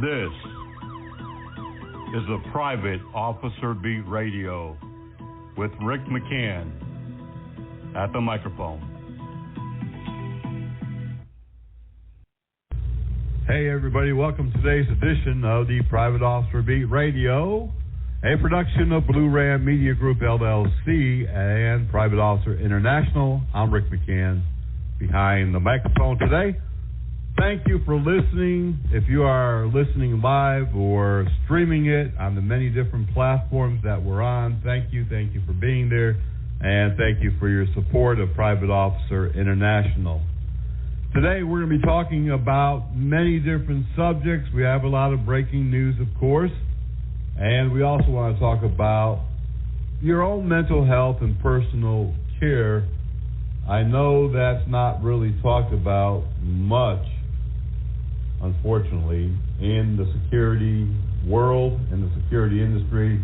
This is the Private Officer Beat Radio with Rick McCann at the microphone. Hey everybody, welcome to today's edition of the Private Officer Beat Radio, a production of Blue Ram Media Group LLC and Private Officer International. I'm Rick McCann behind the microphone today. Thank you for listening. If you are listening live or streaming it on the many different platforms that we're on, thank you for being there, and thank you for your support of Private Officer International. Today we're going to be talking about many different subjects. We have a lot of breaking news, of course, and we also want to talk about your own mental health and personal care. I know that's not really talked about much, unfortunately, in the security world, in the security industry,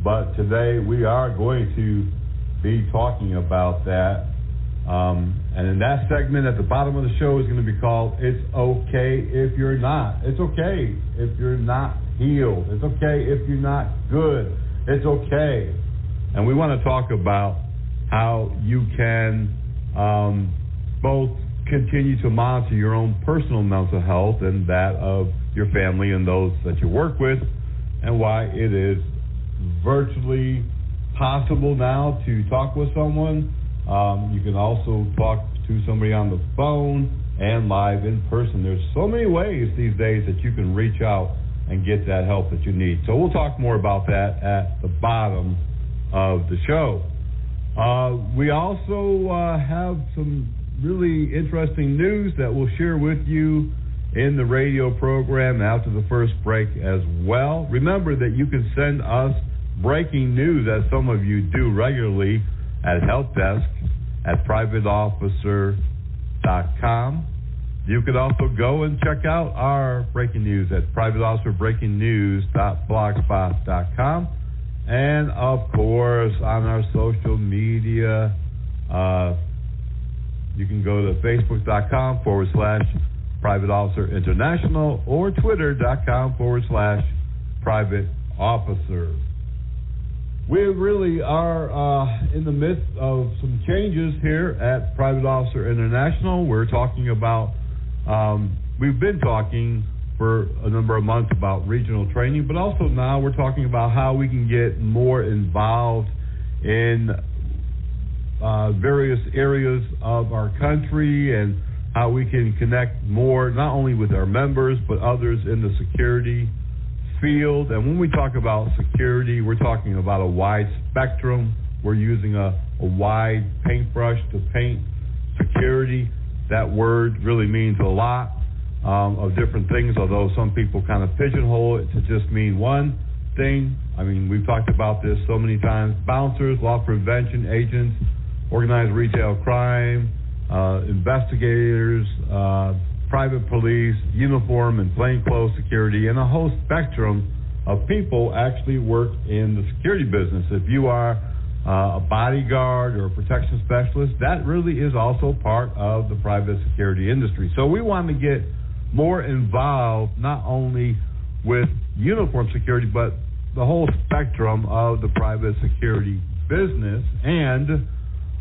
but today we are going to be talking about that. And in that segment at the bottom of the show is going to be called It's Okay If You're Not. It's okay if you're not healed. It's okay if you're not good. It's okay. And we want to talk about how you can both continue to monitor your own personal mental health and that of your family and those that you work with, and why it is virtually possible now to talk with someone. You can also talk to somebody on the phone and live in person. There's so many ways these days that you can reach out and get that help that you need. So we'll talk more about that at the bottom of the show. We also have some really interesting news that we'll share with you in the radio program after the first break as well. Remember that you can send us breaking news, as some of you do regularly, at helpdesk@privateofficer.com. You could also go and check out our breaking news at privateofficerbreakingnews.blogspot.com. And, of course, on our social media, you can go to facebook.com/Private Officer International or twitter.com/Private Officer. We really are in the midst of some changes here at Private Officer International. We're talking about, we've been talking for a number of months about regional training, but also now we're talking about how we can get more involved in various areas of our country and how we can connect more, not only with our members, but others in the security field. And when we talk about security, we're talking about a wide spectrum. We're using a wide paintbrush to paint security. That word really means a lot of different things, although some people kind of pigeonhole it to just mean one thing. I mean, we've talked about this so many times. Bouncers, loss prevention agents, organized retail crime, investigators, private police, uniform and plainclothes security, and a whole spectrum of people actually work in the security business. If you are a bodyguard or a protection specialist, that really is also part of the private security industry. So we want to get more involved, not only with uniform security, but the whole spectrum of the private security business. And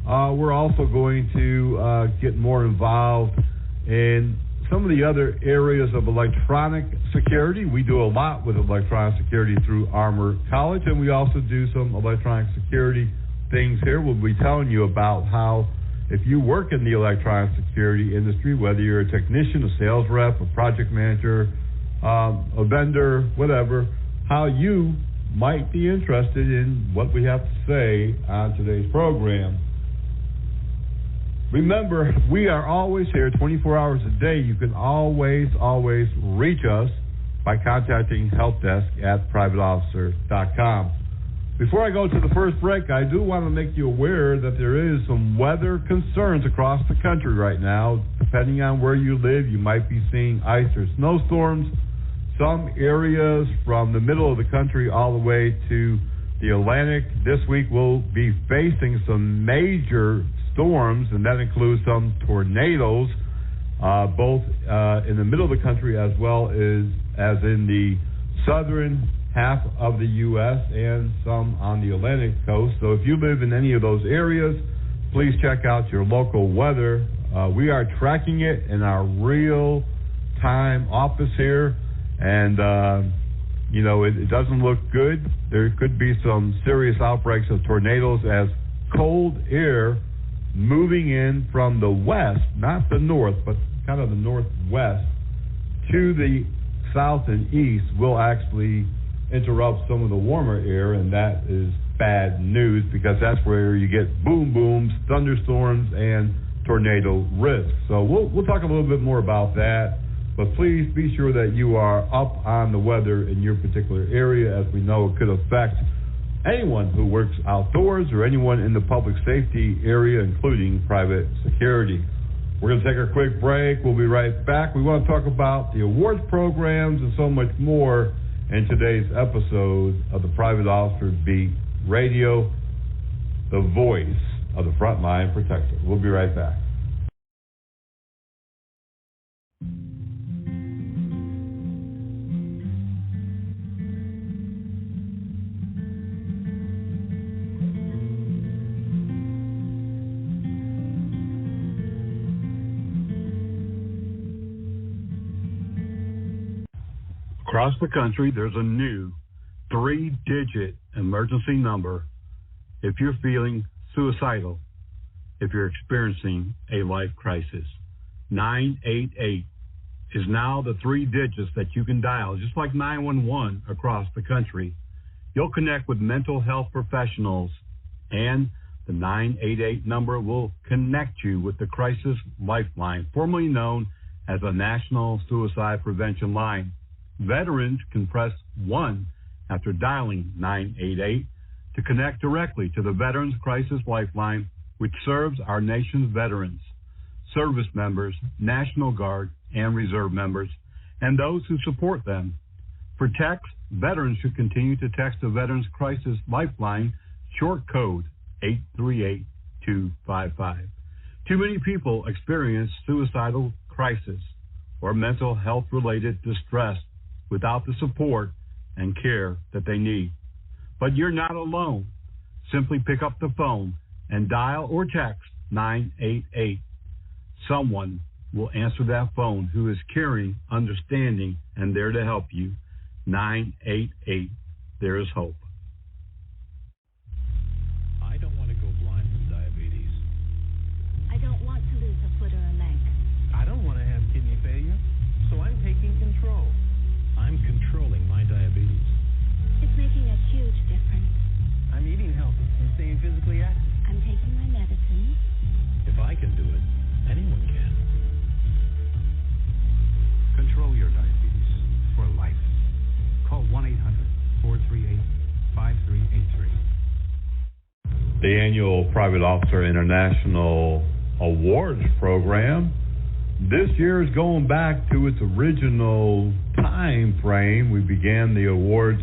we're also going to get more involved in some of the other areas of electronic security. We do a lot with electronic security through Armor College, and we also do some electronic security things here. We'll be telling you about how, if you work in the electronic security industry, whether you're a technician, a sales rep, a project manager, a vendor, whatever, how you might be interested in what we have to say on today's program. Remember, we are always here 24 hours a day. You can always reach us by contacting helpdesk@privateofficer.com. Before I go to the first break, I do want to make you aware that there is some weather concerns across the country right now. Depending on where you live, you might be seeing ice or snowstorms. Some areas from the middle of the country all the way to the Atlantic this week will be facing some major storms, and that includes some tornadoes, both in the middle of the country as well as as in the southern half of the U.S. and some on the Atlantic coast. So if you live in any of those areas, please check out your local weather. We are tracking it in our real-time office here, and it doesn't look good. There could be some serious outbreaks of tornadoes as cold air moving in from the west, not the north, but kind of the northwest, to the south and east will actually interrupt some of the warmer air, and that is bad news because that's where you get boom booms, thunderstorms, and tornado risk. So we'll talk a little bit more about that, but please be sure that you are up on the weather in your particular area, as we know it could affect anyone who works outdoors or anyone in the public safety area, including private security. We're going to take a quick break. We'll be right back. We want to talk about the awards programs and so much more in today's episode of the Private Officer Beat Radio, the voice of the frontline protector. We'll be right back. Across the country, there's a new 3-digit emergency number if you're feeling suicidal, if you're experiencing a life crisis. 988 is now the 3 digits that you can dial, just like 911 across the country. You'll connect with mental health professionals, and the 988 number will connect you with the Crisis Lifeline, formerly known as the National Suicide Prevention Line. Veterans can press 1 after dialing 988 to connect directly to the Veterans Crisis Lifeline, which serves our nation's veterans, service members, National Guard, and Reserve members, and those who support them. For text, veterans should continue to text the Veterans Crisis Lifeline short code 838255. Too many people experience suicidal crisis or mental health-related distress without the support and care that they need. But you're not alone. Simply pick up the phone and dial or text 988. Someone will answer that phone who is caring, understanding, and there to help you. 988. There is hope. I don't want to go blind from diabetes. I don't want to lose a foot or a leg. I don't want to have kidney failure, so I'm taking control. I'm controlling my diabetes. It's making a huge difference. I'm eating healthy and staying physically active. I'm taking my medicine. If I can do it, anyone can. Control your diabetes for life. Call 1-800-438-5383. The annual Private Officer International Awards program this year is going back to its original time frame. We began the awards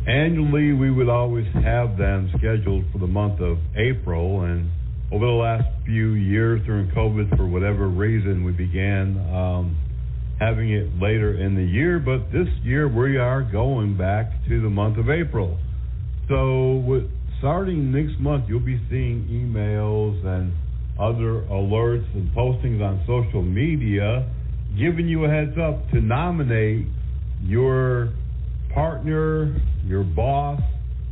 annually. We would always have them scheduled for the month of April, and over the last few years during COVID, for whatever reason, we began having it later in the year, but this year we are going back to the month of April. So starting next month, you'll be seeing emails and other alerts and postings on social media giving you a heads up to nominate your partner, your boss,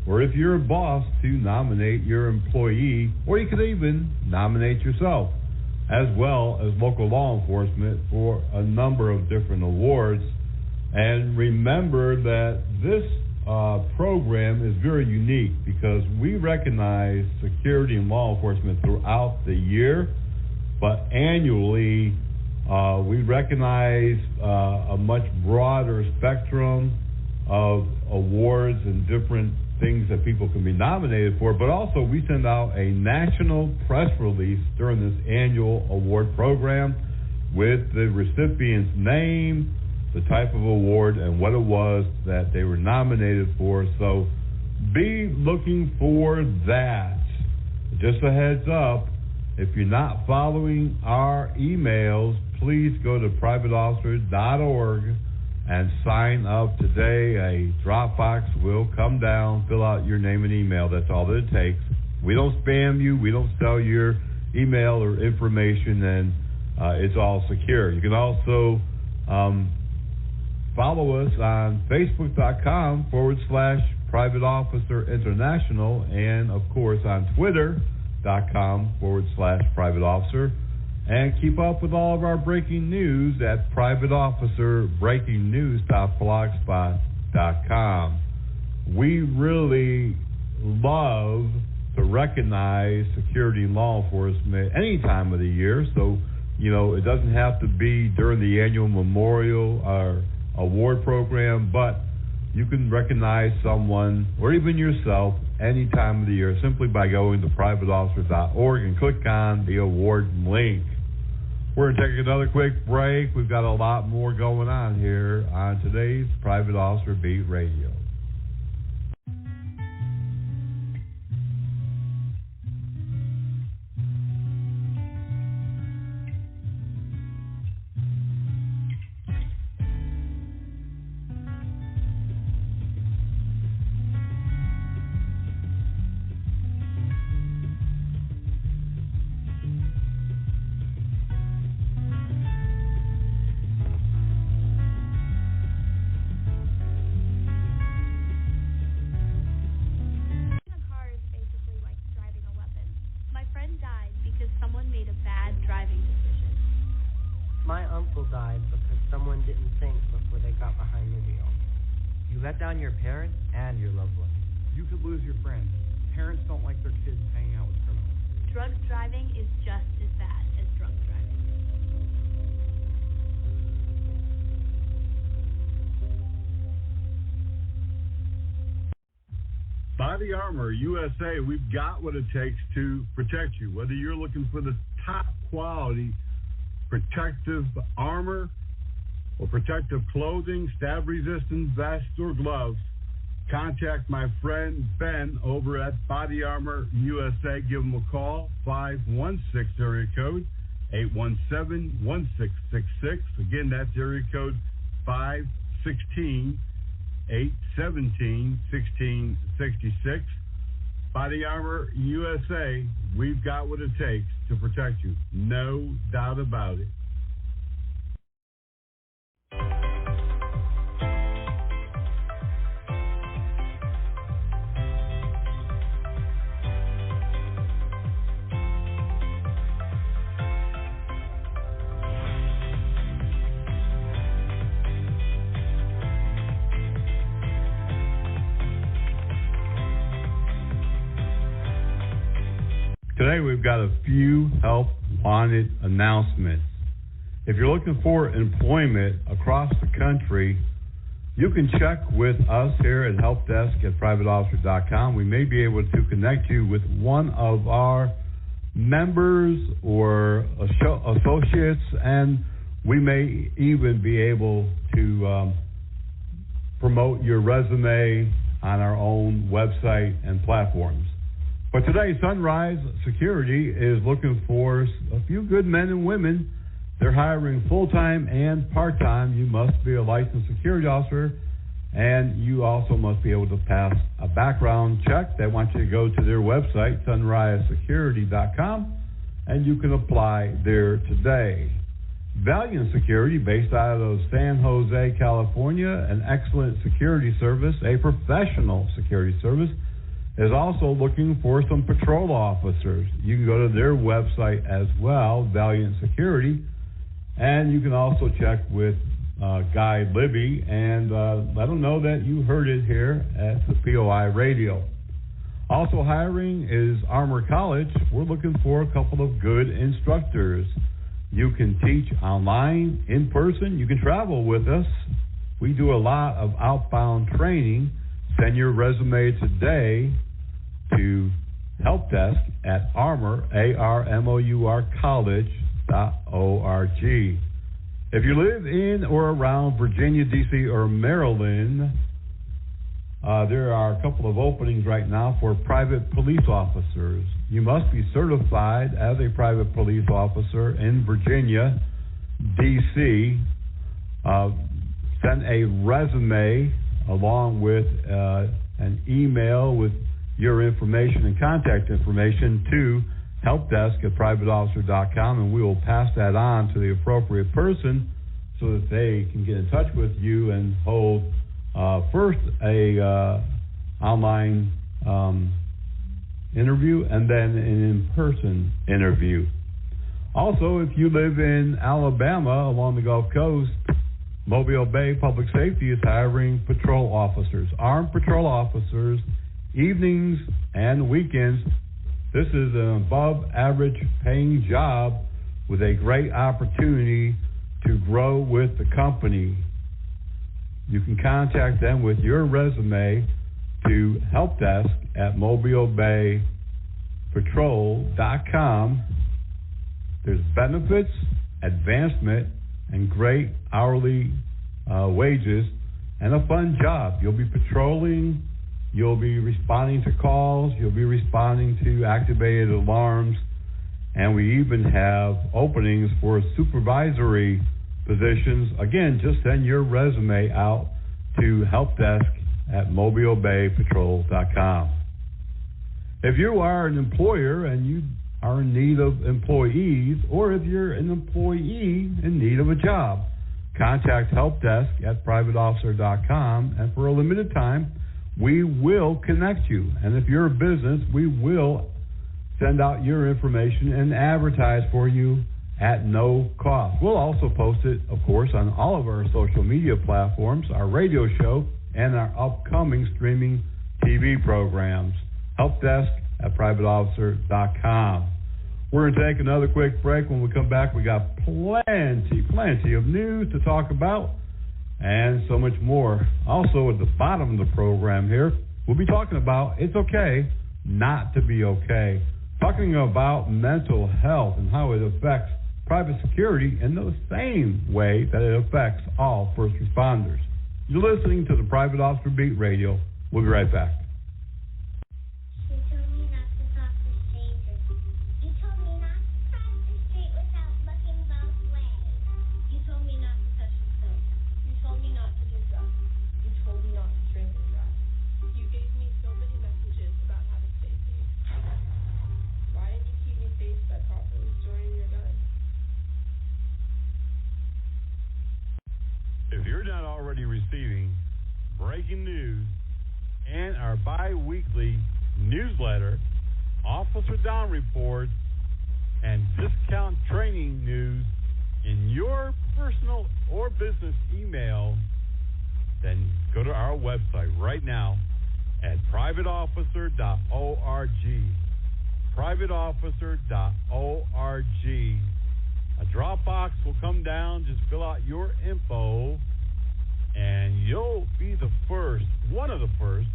or if you're a boss, to nominate your employee, or you could even nominate yourself, as well as local law enforcement for a number of different awards. And remember that this program is very unique because we recognize security and law enforcement throughout the year, but annually we recognize a much broader spectrum of awards and different things that people can be nominated for, but also we send out a national press release during this annual award program with the recipient's name, the type of award, and what it was that they were nominated for. So be looking for that. Just a heads up, if you're not following our emails, please go to privateofficer.org and sign up today. A Dropbox will come down, fill out your name and email. That's all that it takes. We don't spam you. We don't sell your email or information, and it's all secure. You can also follow us on Facebook.com/Private Officer International, and of course on Twitter.com/Private Officer. And keep up with all of our breaking news at Private Officer Breaking News.blogspot.com. We really love to recognize security and law enforcement any time of the year. So, it doesn't have to be during the annual memorial or award program, but you can recognize someone or even yourself any time of the year simply by going to privateofficer.org and click on the award link. We're going to take another quick break. We've got a lot more going on here on today's Private Officer Beat Radio. My uncle died because someone didn't think before they got behind the wheel. You let down your parents and your loved ones. You could lose your friends. Parents don't like their kids hanging out with criminals. Drug driving is just as bad as drunk driving. Body Armor USA, we've got what it takes to protect you. Whether you're looking for the top quality protective armor or protective clothing, stab-resistant vests or gloves, contact my friend Ben over at Body Armor USA. Give him a call, 516 area code 817-1666. Again, that's area code 516-817-1666. Body Armor USA, we've got what it takes to protect you. No doubt about it. Today we've got a few help wanted announcements. If you're looking for employment across the country, you can check with us here at Help Desk at privateofficer.com. We may be able to connect you with one of our members or associates, and we may even be able to promote your resume on our own website and platforms. But today, Sunrise Security is looking for a few good men and women. They're hiring full-time and part-time. You must be a licensed security officer, and you also must be able to pass a background check. They want you to go to their website, sunrisesecurity.com, and you can apply there today. Valiant Security, based out of San Jose, California, an excellent security service, a professional security service, is also looking for some patrol officers. You can go to their website as well, Valiant Security, and you can also check with Guy Libby and let them know that you heard it here at the POI Radio. Also hiring is Armor College. We're looking for a couple of good instructors. You can teach online, in person. You can travel with us. We do a lot of outbound training. Send your resume today to help desk at armor, ARMOUR college.org. If you live in or around Virginia, D.C., or Maryland, there are a couple of openings right now for private police officers. You must be certified as a private police officer in Virginia, D.C., send a resume along with an email with your information and contact information to helpdesk@privateofficer.com, and we will pass that on to the appropriate person so that they can get in touch with you and hold first a online interview and then an in-person interview. Also, if you live in Alabama along the Gulf Coast, Mobile Bay Public Safety is hiring patrol officers, armed patrol officers, evenings and weekends. This is an above-average paying job with a great opportunity to grow with the company. You can contact them with your resume to helpdesk@mobilebaypatrol.com. There's benefits, advancement, and great hourly wages, and a fun job. You'll be patrolling, you'll be responding to calls, you'll be responding to activated alarms, and we even have openings for supervisory positions. Again, just send your resume out to helpdesk@mobilebaypatrol.com. If you are an employer and you are in need of employees, or if you're an employee in need of a job, contact helpdesk@privateofficer.com, and for a limited time, we will connect you. And if you're a business, we will send out your information and advertise for you at no cost. We'll also post it, of course, on all of our social media platforms, our radio show, and our upcoming streaming TV programs. Helpdesk@privateofficer.com. We're going to take another quick break. When we come back, we got plenty of news to talk about and so much more. Also, at the bottom of the program here, we'll be talking about it's okay not to be okay. Talking about mental health and how it affects private security in the same way that it affects all first responders. You're listening to the Private Officer Beat Radio. We'll be right back. If you're not already receiving breaking news and our bi-weekly newsletter, Officer Down Reports, and discount training news in your personal or business email, then go to our website right now at privateofficer.org. privateofficer.org. A Dropbox will come down. Just fill out your info, and you'll be the first, one of the first,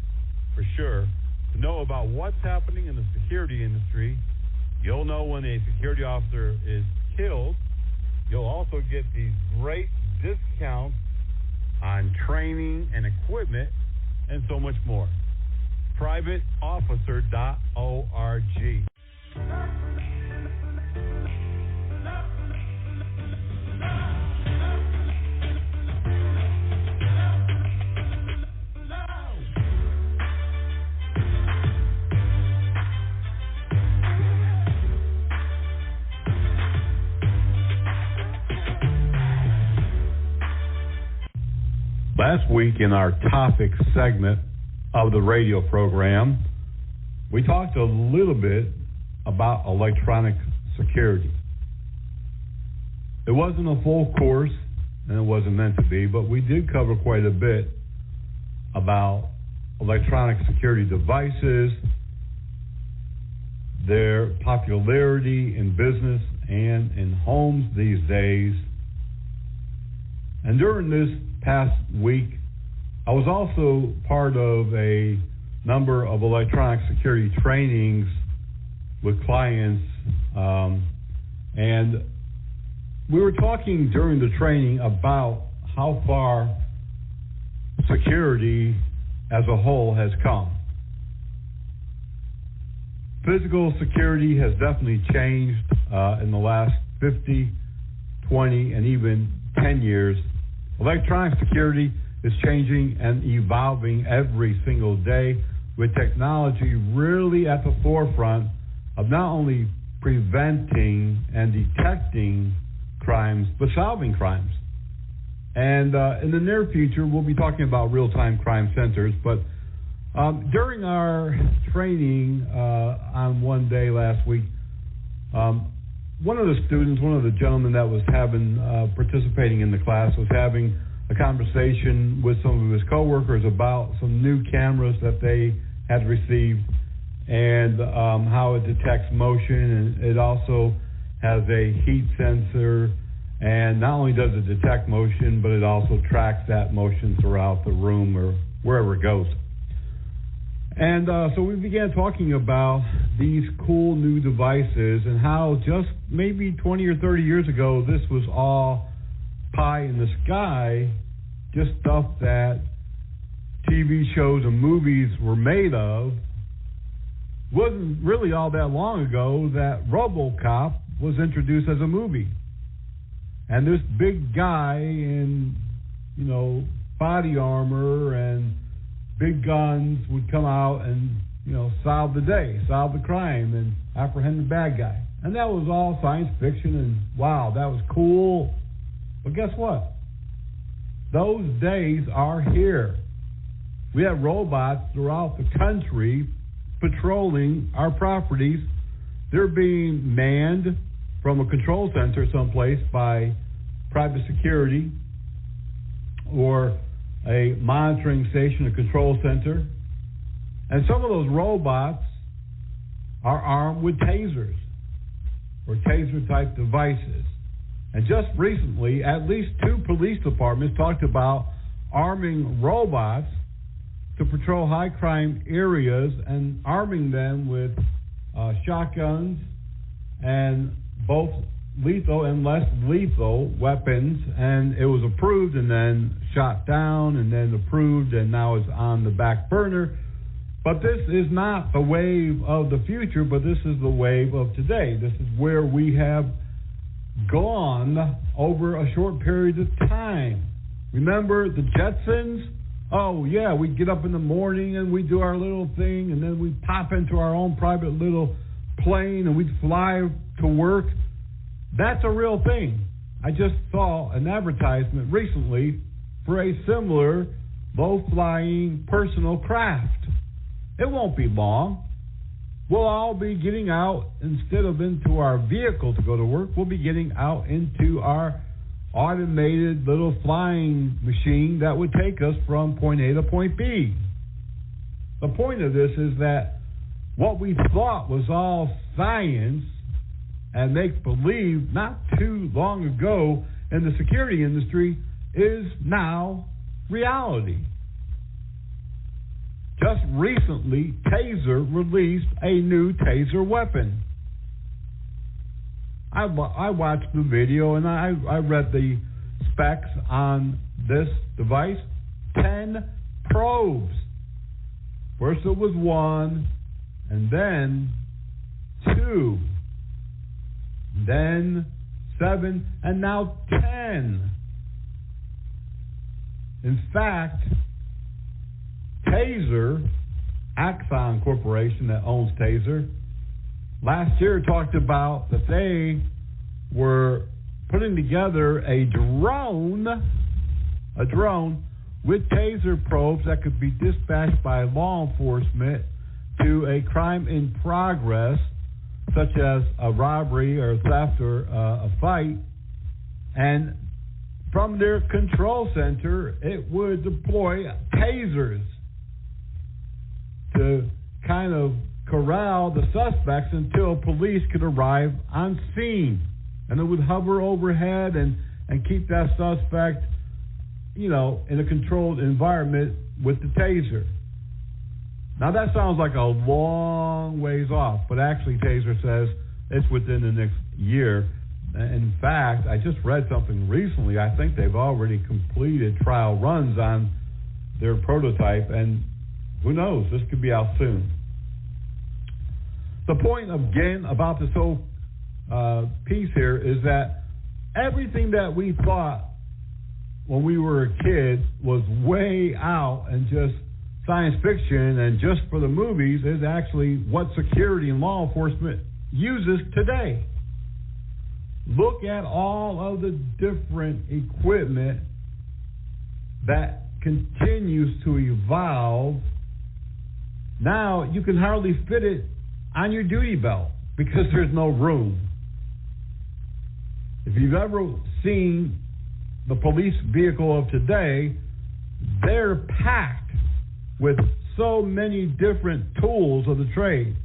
for sure, to know about what's happening in the security industry. You'll know when a security officer is killed. You'll also get these great discounts on training and equipment and so much more. privateofficer.org. Last week in our topic segment of the radio program, we talked a little bit about electronic security. It wasn't a full course, and it wasn't meant to be, but we did cover quite a bit about electronic security devices, their popularity in business and in homes these days. And during this past week, I was also part of a number of electronic security trainings with clients, and we were talking during the training about how far security as a whole has come. Physical security has definitely changed in the last 50, 20, and even 10 years. Electronic security is changing and evolving every single day, with technology really at the forefront of not only preventing and detecting crimes, but solving crimes. And in the near future, we'll be talking about real-time crime centers. But during our training on one day last week, one of the gentlemen that was participating in the class was having a conversation with some of his coworkers about some new cameras that they had received and how it detects motion, and it also has a heat sensor, and not only does it detect motion, but it also tracks that motion throughout the room or wherever it goes. And so we began talking about these cool new devices and how just maybe 20 or 30 years ago, this was all pie in the sky, just stuff that TV shows and movies were made of. Wasn't really all that long ago that RoboCop was introduced as a movie. And this big guy in, body armor and big guns would come out and, solve the day, solve the crime, and apprehend the bad guy. And that was all science fiction, and wow, that was cool. But guess what? Those days are here. We have robots throughout the country patrolling our properties. They're being manned from a control center someplace by private security or a monitoring station, a control center. And some of those robots are armed with tasers or taser-type devices. And just recently, at least 2 police departments talked about arming robots to patrol high-crime areas and arming them with shotguns and both lethal and less lethal weapons. And it was approved and then shot down and then approved and now is on the back burner. But this is not the wave of the future, but this is the wave of today. This is where we have gone over a short period of time. Remember the Jetsons? Oh, yeah, we'd get up in the morning and we'd do our little thing, and then we'd pop into our own private little plane and we'd fly to work. That's a real thing. I just saw an advertisement recently for a similar low-flying personal craft. It won't be long. We'll all be getting out, instead of into our vehicle to go to work, we'll be getting out into our automated little flying machine that would take us from point A to point B. The point of this is that what we thought was all science and make-believe not too long ago in the security industry is now reality. Just recently, Taser released a new Taser weapon. I watched the video and I read the specs on this device. 10 probes. First it was 1, and then 2, then 7, and now 10. In fact, Taser, Axon Corporation that owns Taser, last year talked about that they were putting together a drone with Taser probes that could be dispatched by law enforcement to a crime in progress, such as a robbery or theft or a fight. And from their control center, it would deploy tasers to kind of corral the suspects until police could arrive on scene. And it would hover overhead and keep that suspect, in a controlled environment with the taser. Now that sounds like a long ways off, but actually Taser says it's within the next year. In fact, I just read something recently. I think they've already completed trial runs on their prototype, and who knows, this could be out soon. The point, again, about this whole piece here is that everything that we thought when we were a kid was way out and just science fiction and just for the movies is actually what security and law enforcement uses today. Look at all of the different equipment that continues to evolve. Now you can hardly fit it on your duty belt because there's no room. If you've ever seen the police vehicle of today, they're packed with so many different tools of the trade.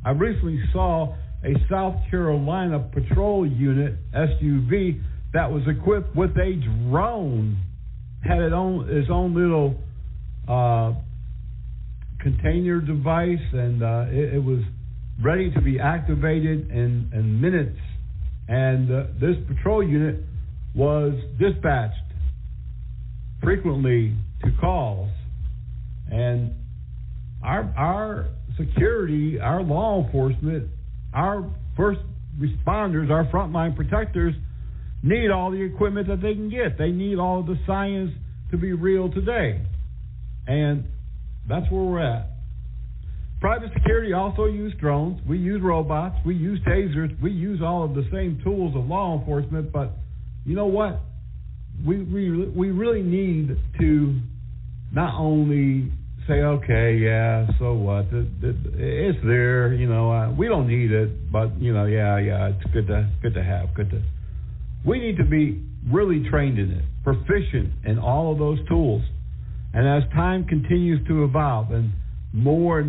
I recently saw a South Carolina patrol unit, SUV, that was equipped with a drone, had its own little container device, and it was ready to be activated in minutes. And this patrol unit was dispatched frequently to calls. And our security, our law enforcement, our first responders, our frontline protectors need all the equipment that they can get. They need all of the science to be real today. And that's where we're at. Private security also use drones. We use robots. We use tasers. We use all of the same tools of law enforcement. But you know what? We really need to not only say, okay, yeah, so what? It's there, we don't need it, but it's good to have. We need to be really trained in it, proficient in all of those tools. And as time continues to evolve and more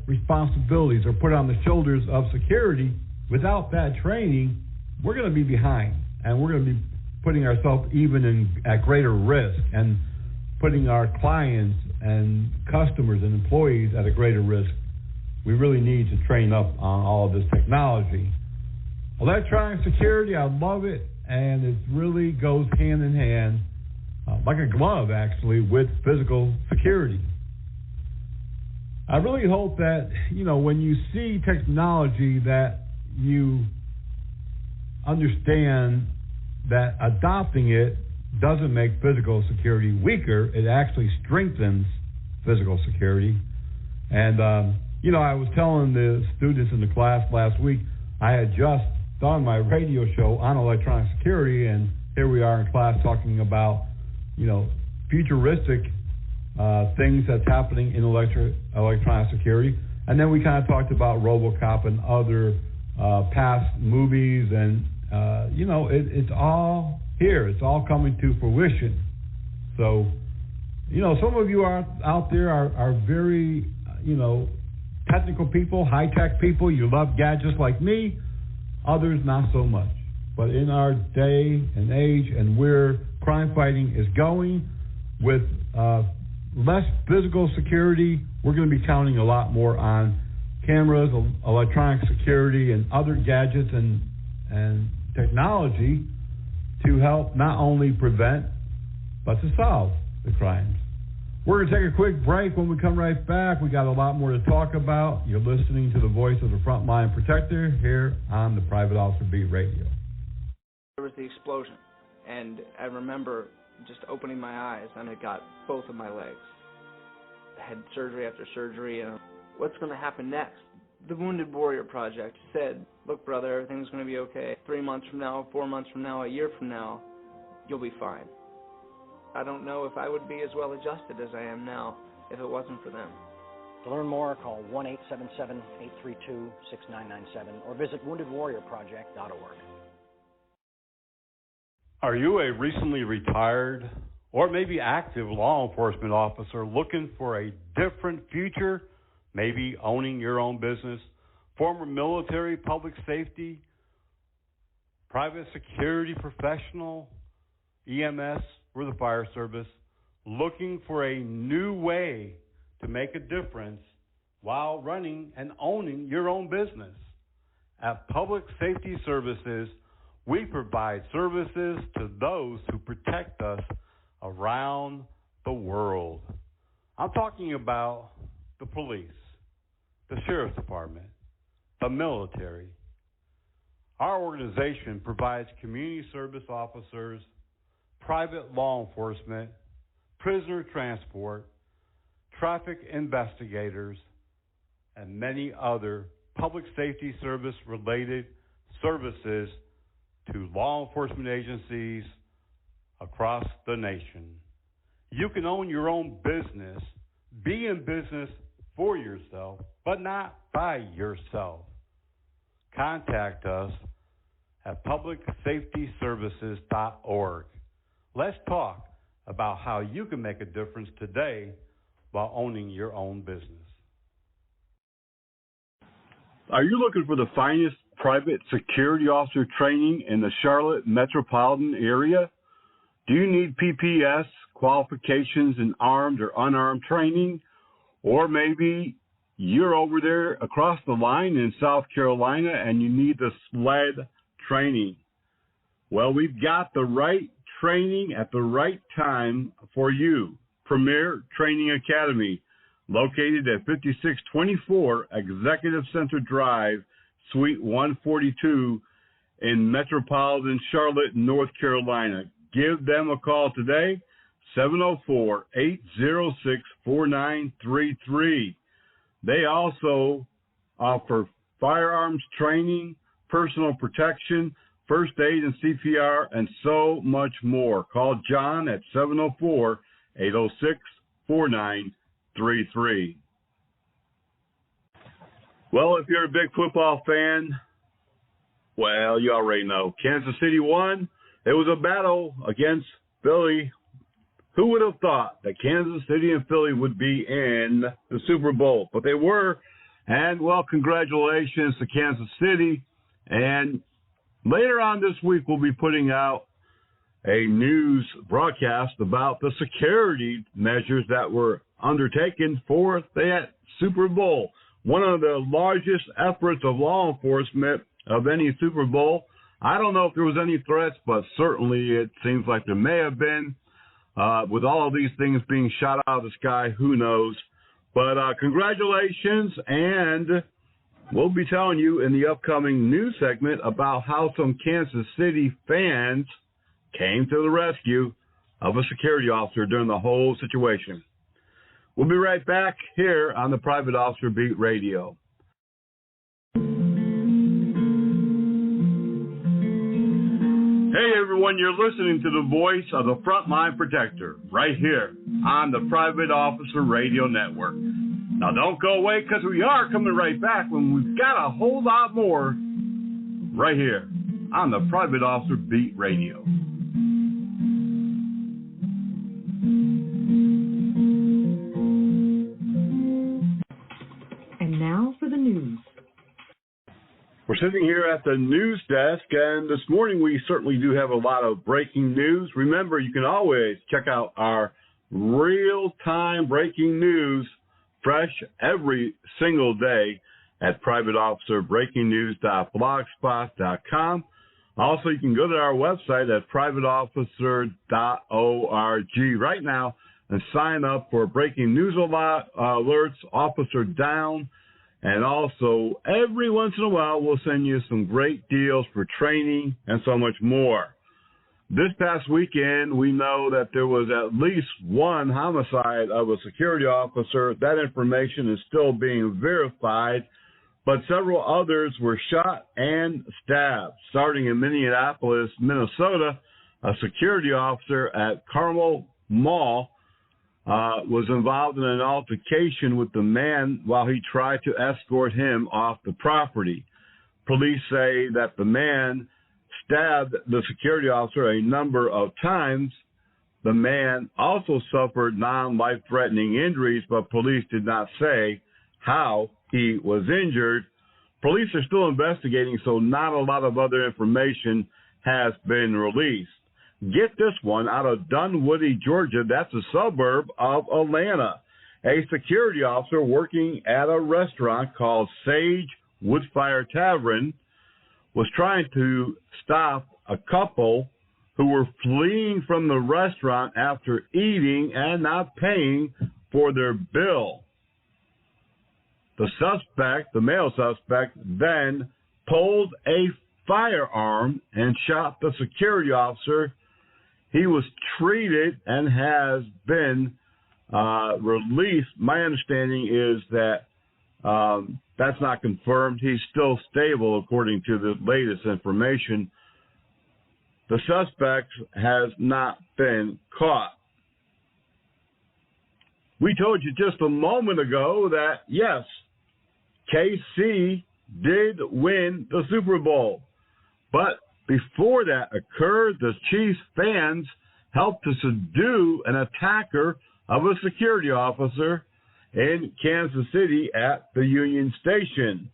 responsibilities are put on the shoulders of security, without that training, we're going to be behind, and we're going to be putting ourselves even at greater risk and putting our clients and customers and employees at a greater risk. We really need to train up on all of this technology. Electronic security, I love it, and it really goes hand in hand, like a glove actually, with physical security. I really hope that, when you see technology, that you understand that adopting it doesn't make physical security weaker. It actually strengthens physical security. And, I was telling the students in the class last week, I had just done my radio show on electronic security, and here we are in class talking about, futuristic things that's happening in electronic security. And then we kind of talked about RoboCop and other past movies, and, it's all here. It's all coming to fruition. So, some of you out there are very, technical people, high-tech people. You love gadgets like me. Others, not so much. But in our day and age and where crime fighting is going, with less physical security, we're going to be counting a lot more on cameras, electronic security, and other gadgets and technology to help not only prevent, but to solve the crimes. We're going to take a quick break. When we come right back, we got a lot more to talk about. You're listening to the voice of the Frontline Protector here on the Private Officer Beat Radio. There was the explosion, and I remember just opening my eyes, and it got both of my legs. I had surgery after surgery, and what's going to happen next? The Wounded Warrior Project said, look, brother, everything's going to be okay. 3 months from now, 4 months from now, a year from now, you'll be fine. I don't know if I would be as well adjusted as I am now if it wasn't for them. To learn more, call 1-877-832-6997 or visit woundedwarriorproject.org. Are you a recently retired or maybe active law enforcement officer looking for a different future, maybe owning your own business, former military, public safety, private security professional, EMS, or the fire service, looking for a new way to make a difference while running and owning your own business? At Public Safety Services, we provide services to those who protect us around the world. I'm talking about the police, the sheriff's department, the military, Our organization provides community service officers, private law enforcement, prisoner transport, traffic investigators, and many other public safety service related services to law enforcement agencies across the nation. You can own your own business, be in business for yourself, but not by yourself. Contact us at publicsafetyservices.org. Let's talk about how you can make a difference today while owning your own business. Are you looking for the finest private security officer training in the Charlotte metropolitan area? Do you need PPS qualifications in armed or unarmed training? Or maybe you're over there across the line in South Carolina and you need the SLED training. Well, we've got the right training at the right time for you. Premier Training Academy, located at 5624 Executive Center Drive, Suite 142 in metropolitan Charlotte, North Carolina. Give them a call today, 704-806-4933. They also offer firearms training, personal protection, first aid and CPR, and so much more. Call John at 704-806-4933. Well, if you're a big football fan, well, you already know. Kansas City won. It was a battle against Philly. Who would have thought that Kansas City and Philly would be in the Super Bowl? But they were. And, well, congratulations to Kansas City. And later on this week, we'll be putting out a news broadcast about the security measures that were undertaken for that Super Bowl. One of the largest efforts of law enforcement of any Super Bowl. I don't know if there was any threats, but certainly it seems like there may have been. With all of these things being shot out of the sky, who knows? But congratulations, and we'll be telling you in the upcoming news segment about how some Kansas City fans came to the rescue of a security officer during the whole situation. We'll be right back here on the Private Officer Beat Radio. Hey everyone, you're listening to the voice of the Frontline Protector right here on the Private Officer Radio Network. Now don't go away, because we are coming right back when we've got a whole lot more right here on the Private Officer Beat Radio. And now for the news. We're sitting here at the news desk, and this morning we certainly do have a lot of breaking news. Remember, you can always check out our real-time breaking news, fresh every single day at privateofficerbreakingnews.blogspot.com. Also, you can go to our website at privateofficer.org right now and sign up for breaking news alerts, Officer Down. And also, every once in a while, we'll send you some great deals for training and so much more. This past weekend, we know that there was at least one homicide of a security officer. That information is still being verified, but several others were shot and stabbed. Starting in Minneapolis, Minnesota, a security officer at Carmel Mall was involved in an altercation with the man while he tried to escort him off the property. Police say that the man stabbed the security officer a number of times. The man also suffered non-life-threatening injuries, but police did not say how he was injured. Police are still investigating, so not a lot of other information has been released. Get this one out of Dunwoody, Georgia. That's a suburb of Atlanta. A security officer working at a restaurant called Sage Woodfire Tavern was trying to stop a couple who were fleeing from the restaurant after eating and not paying for their bill. The suspect, the male suspect, then pulled a firearm and shot the security officer. He was treated and has been released. My understanding is that that's not confirmed. He's still stable, according to the latest information. The suspect has not been caught. We told you just a moment ago that, yes, KC did win the Super Bowl. But before that occurred, the Chiefs fans helped to subdue an attacker of a security officer in Kansas City at the Union Station.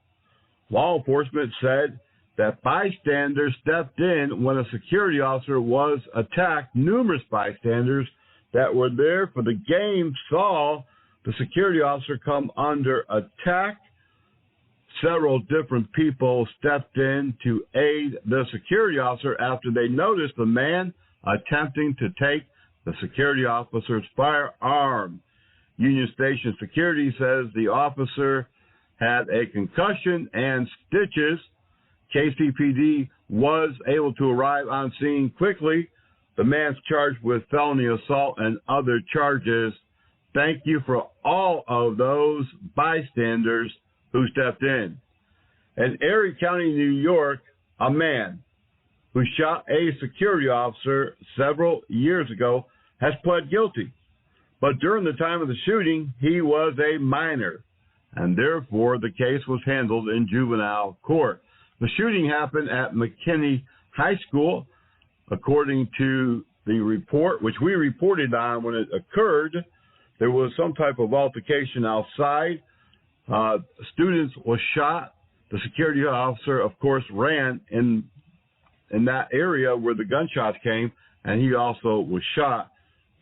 Law enforcement said that bystanders stepped in when a security officer was attacked. Numerous bystanders that were there for the game saw the security officer come under attack. Several different people stepped in to aid the security officer after they noticed the man attempting to take the security officer's firearm. Union Station Security says the officer had a concussion and stitches. KCPD was able to arrive on scene quickly. The man's charged with felony assault and other charges. Thank you for all of those bystanders who stepped in. In Erie County, New York, a man who shot a security officer several years ago has pled guilty. But during the time of the shooting, he was a minor, and therefore the case was handled in juvenile court. The shooting happened at McCann High School. According to the report, which we reported on when it occurred, there was some type of altercation outside. Students were shot. The security officer, of course, ran in that area where the gunshots came, and he also was shot.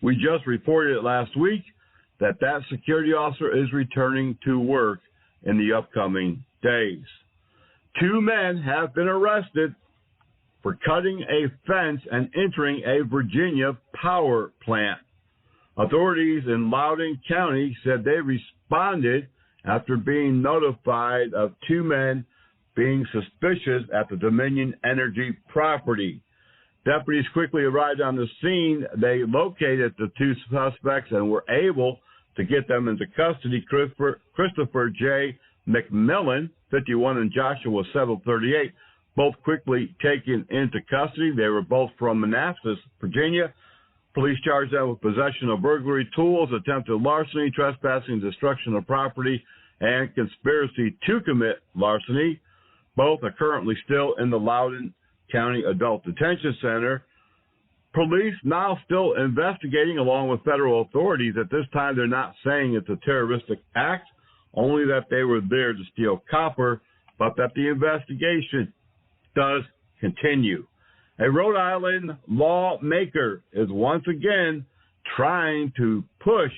We just reported it last week that security officer is returning to work in the upcoming days. 2 men have been arrested for cutting a fence and entering a Virginia power plant. Authorities in Loudoun County said they responded after being notified of 2 men being suspicious at the Dominion Energy property. Deputies quickly arrived on the scene. They located the 2 suspects and were able to get them into custody. Christopher J. McMillan, 51, and Joshua Settle, 38, both quickly taken into custody. They were both from Manassas, Virginia. Police charged them with possession of burglary tools, attempted larceny, trespassing, destruction of property, and conspiracy to commit larceny. Both are currently still in the Loudoun County Adult Detention Center. Police now still investigating along with federal authorities. At this time, they're not saying it's a terroristic act, only that they were there to steal copper, but that the investigation does continue. A Rhode Island lawmaker is once again trying to push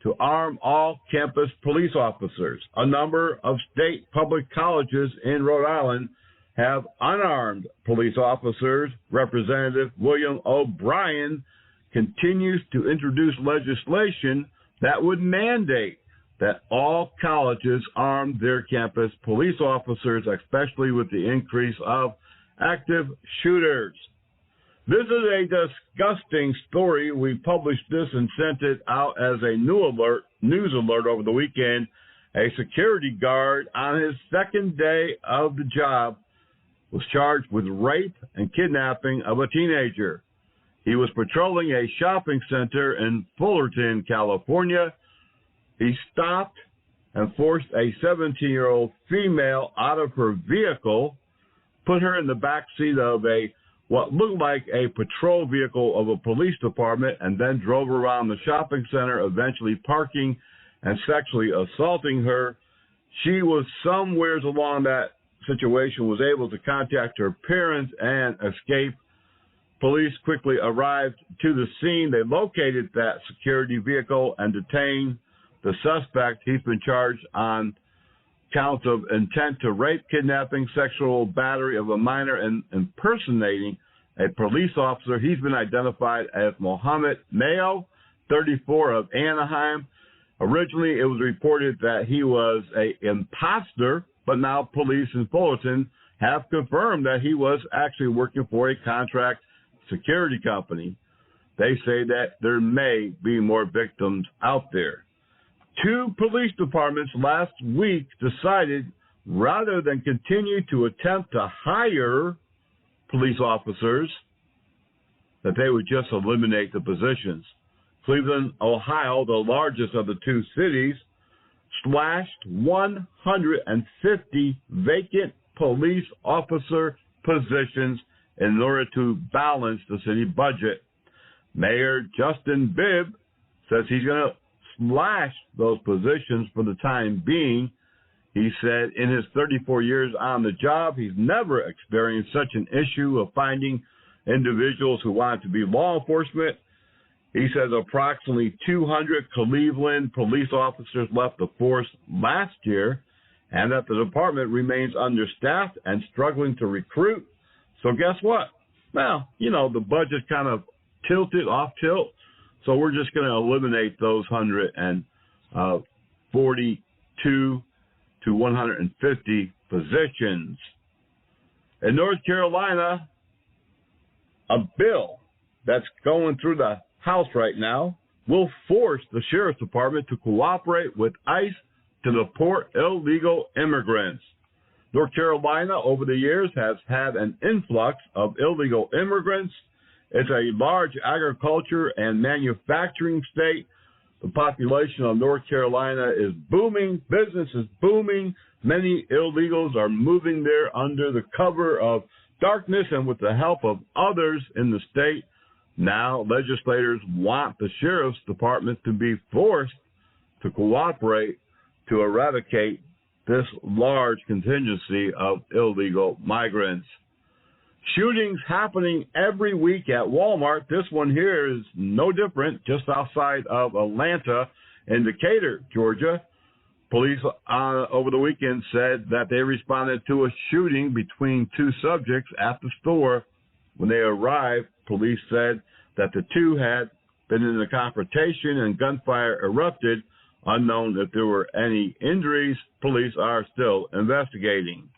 to arm all campus police officers. A number of state public colleges in Rhode Island have unarmed police officers. Representative William O'Brien continues to introduce legislation that would mandate that all colleges arm their campus police officers, especially with the increase of active shooters. This is a disgusting story. We published this and sent it out as a news alert over the weekend. A security guard on his second day of the job was charged with rape and kidnapping of a teenager. He was patrolling a shopping center in Fullerton, California. He stopped and forced a 17-year-old female out of her vehicle, put her in the back seat of what looked like a patrol vehicle of a police department, and then drove her around the shopping center, eventually parking and sexually assaulting her. She was somewhere along that situation, was able to contact her parents and escape. Police quickly arrived to the scene. They located that security vehicle and detained the suspect. He's been charged on counts of intent to rape, kidnapping, sexual battery of a minor, and impersonating a police officer. He's been identified as Mohammed Mayo, 34, of Anaheim. Originally, it was reported that he was an imposter, but now police in Fullerton have confirmed that he was actually working for a contract security company. They say that there may be more victims out there. 2 police departments last week decided rather than continue to attempt to hire police officers, that they would just eliminate the positions. Cleveland, Ohio, the largest of the 2 cities, slashed 150 vacant police officer positions in order to balance the city budget. Mayor Justin Bibb says he's going to slash those positions for the time being. He said in his 34 years on the job, he's never experienced such an issue of finding individuals who want to be law enforcement. He says approximately 200 Cleveland police officers left the force last year, and that the department remains understaffed and struggling to recruit. So guess what? Well, the budget kind of tilted off tilt, so we're just going to eliminate those 142 to 150 positions. In North Carolina, a bill that's going through the House right now will force the Sheriff's Department to cooperate with ICE to deport illegal immigrants. North Carolina, over the years, has had an influx of illegal immigrants. It's a large agriculture and manufacturing state. The population of North Carolina is booming. Business is booming. Many illegals are moving there under the cover of darkness and with the help of others in the state. Now, legislators want the Sheriff's Department to be forced to cooperate to eradicate this large contingency of illegal migrants. Shootings happening every week at Walmart. This one here is no different, just outside of Atlanta in Decatur, Georgia. Police over the weekend said that they responded to a shooting between 2 subjects at the store. When they arrived, police said that the 2 had been in a confrontation and gunfire erupted. Unknown if there were any injuries. Police are still investigating.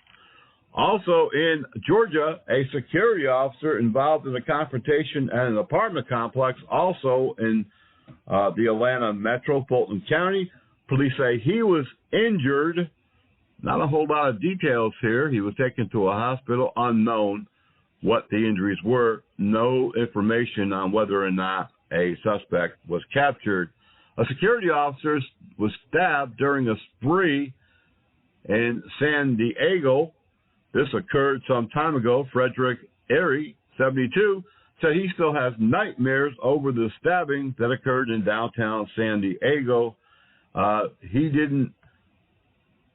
Also in Georgia, a security officer involved in a confrontation at an apartment complex, also in the Atlanta Metro, Fulton County. Police say he was injured. Not a whole lot of details here. He was taken to a hospital, unknown what the injuries were. No information on whether or not a suspect was captured. A security officer was stabbed during a spree in San Diego. This occurred some time ago. Frederick Airy, 72, said he still has nightmares over the stabbing that occurred in downtown San Diego. He didn't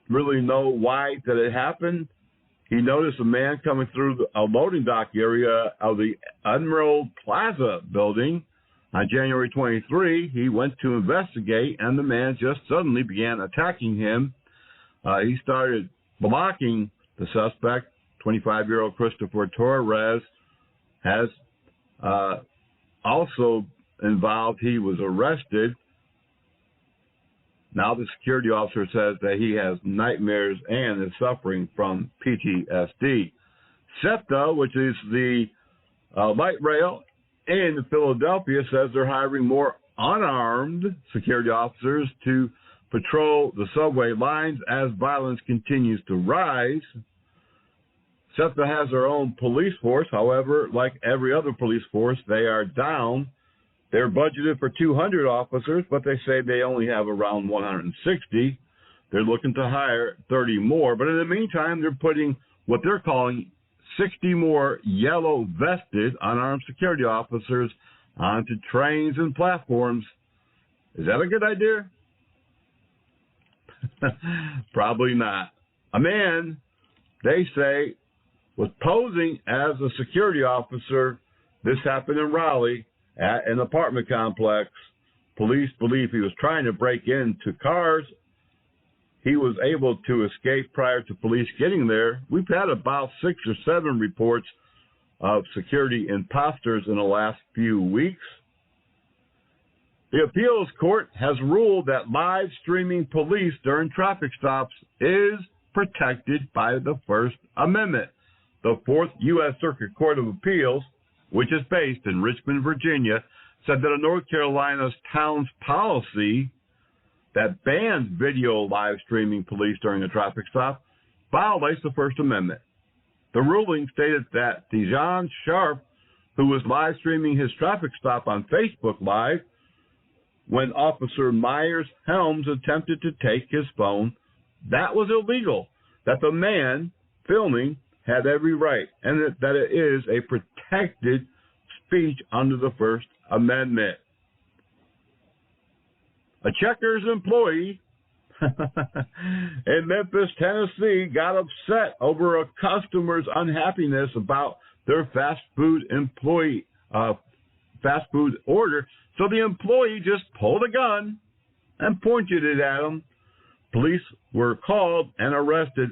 really know why that it happened. He noticed a man coming through a loading dock area of the Emerald Plaza building. On January 23, he went to investigate, and the man just suddenly began attacking him. He started blocking the suspect. 25-year-old Christopher Torres has also involved. He was arrested. Now the security officer says that he has nightmares and is suffering from PTSD. SEPTA, which is the light rail in Philadelphia, says they're hiring more unarmed security officers to patrol the subway lines as violence continues to rise. SEPTA has their own police force. However, like every other police force, they are down. They're budgeted for 200 officers, but they say they only have around 160. They're looking to hire 30 more. But in the meantime, they're putting what they're calling 60 more yellow-vested unarmed security officers onto trains and platforms. Is that a good idea? Probably not. A man, they say, was posing as a security officer. This happened in Raleigh at an apartment complex. Police believe he was trying to break into cars. He was able to escape prior to police getting there. We've had about 6 or 7 reports of security imposters in the last few weeks. The appeals court has ruled that live streaming police during traffic stops is protected by the First Amendment. The Fourth U.S. Circuit Court of Appeals, which is based in Richmond, Virginia, said that a North Carolina's town's policy that bans video live streaming police during a traffic stop violates the First Amendment. The ruling stated that Dejon Sharp, who was live streaming his traffic stop on Facebook Live when Officer Myers Helms attempted to take his phone, that was illegal, that the man filming had every right, and that it is a protected speech under the First Amendment. A Checkers employee in Memphis, Tennessee, got upset over a customer's unhappiness about their fast food order, so the employee just pulled a gun and pointed it at him. Police were called and arrested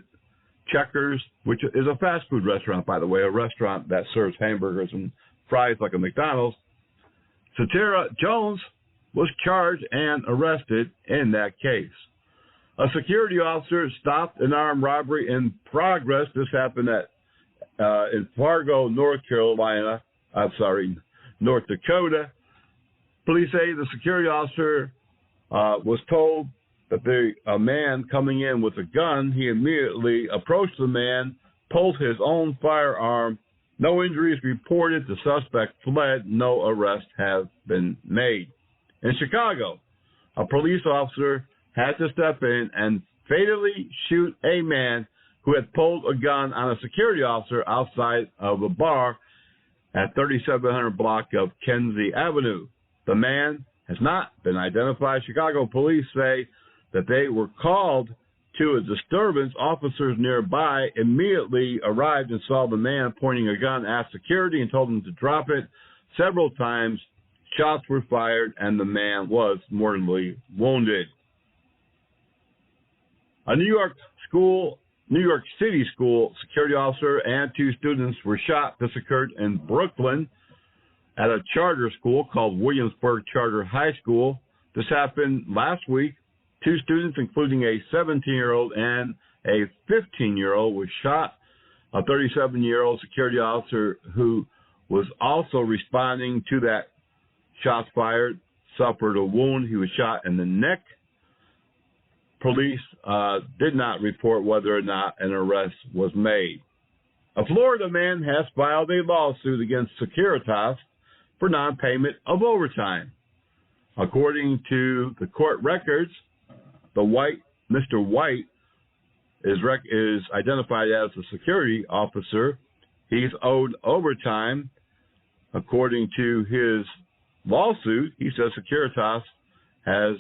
Checkers, which is a fast food restaurant, by the way, a restaurant that serves hamburgers and fries like a McDonald's. Satira Jones was charged and arrested in that case. A security officer stopped an armed robbery in progress. This happened in Fargo, North Dakota. Police say the security officer was told that a man coming in with a gun, he immediately approached the man, pulled his own firearm. No injuries reported. The suspect fled. No arrests have been made. In Chicago, a police officer had to step in and fatally shoot a man who had pulled a gun on a security officer outside of a bar at 3700 block of Kenzie Avenue. The man has not been identified. Chicago police say that they were called to a disturbance. Officers nearby immediately arrived and saw the man pointing a gun at security and told him to drop it. Several times, shots were fired, and the man was mortally wounded. A New York City school security officer and 2 students were shot. This occurred in Brooklyn at a charter school called Williamsburg Charter High School. This happened last week. 2 students, including a 17-year-old and a 15-year-old, were shot. A 37-year-old security officer who was also responding to that shots fired suffered a wound. He was shot in the neck. Police did not report whether or not an arrest was made. A Florida man has filed a lawsuit against Securitas for non-payment of overtime. According to the court records, Mr. White is identified as a security officer. He's owed overtime. According to his lawsuit, he says Securitas has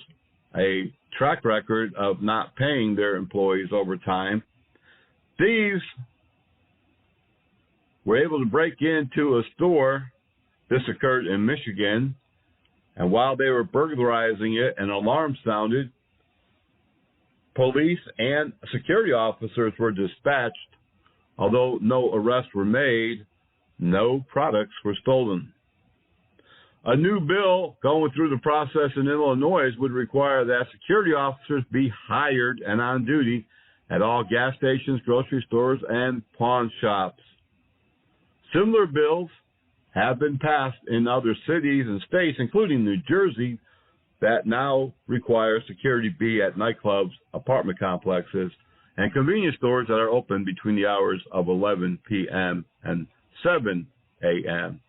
a track record of not paying their employees overtime. Thieves were able to break into a store. This occurred in Michigan. And while they were burglarizing it, an alarm sounded. Police and security officers were dispatched. Although no arrests were made, no products were stolen. A new bill going through the process in Illinois would require that security officers be hired and on duty at all gas stations, grocery stores, and pawn shops. Similar bills have been passed in other cities and states, including New Jersey, that now require security be at nightclubs, apartment complexes, and convenience stores that are open between the hours of 11 p.m. and 7 a.m.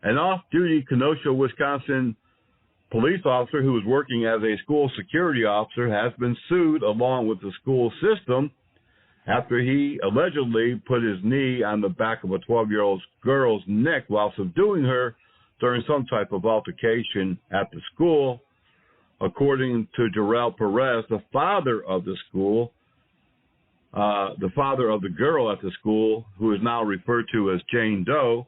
An off-duty Kenosha, Wisconsin police officer who was working as a school security officer has been sued along with the school system after he allegedly put his knee on the back of a 12-year-old girl's neck while subduing her during some type of altercation at the school. According to Jarrell Perez, the father of the girl at the school, who is now referred to as Jane Doe,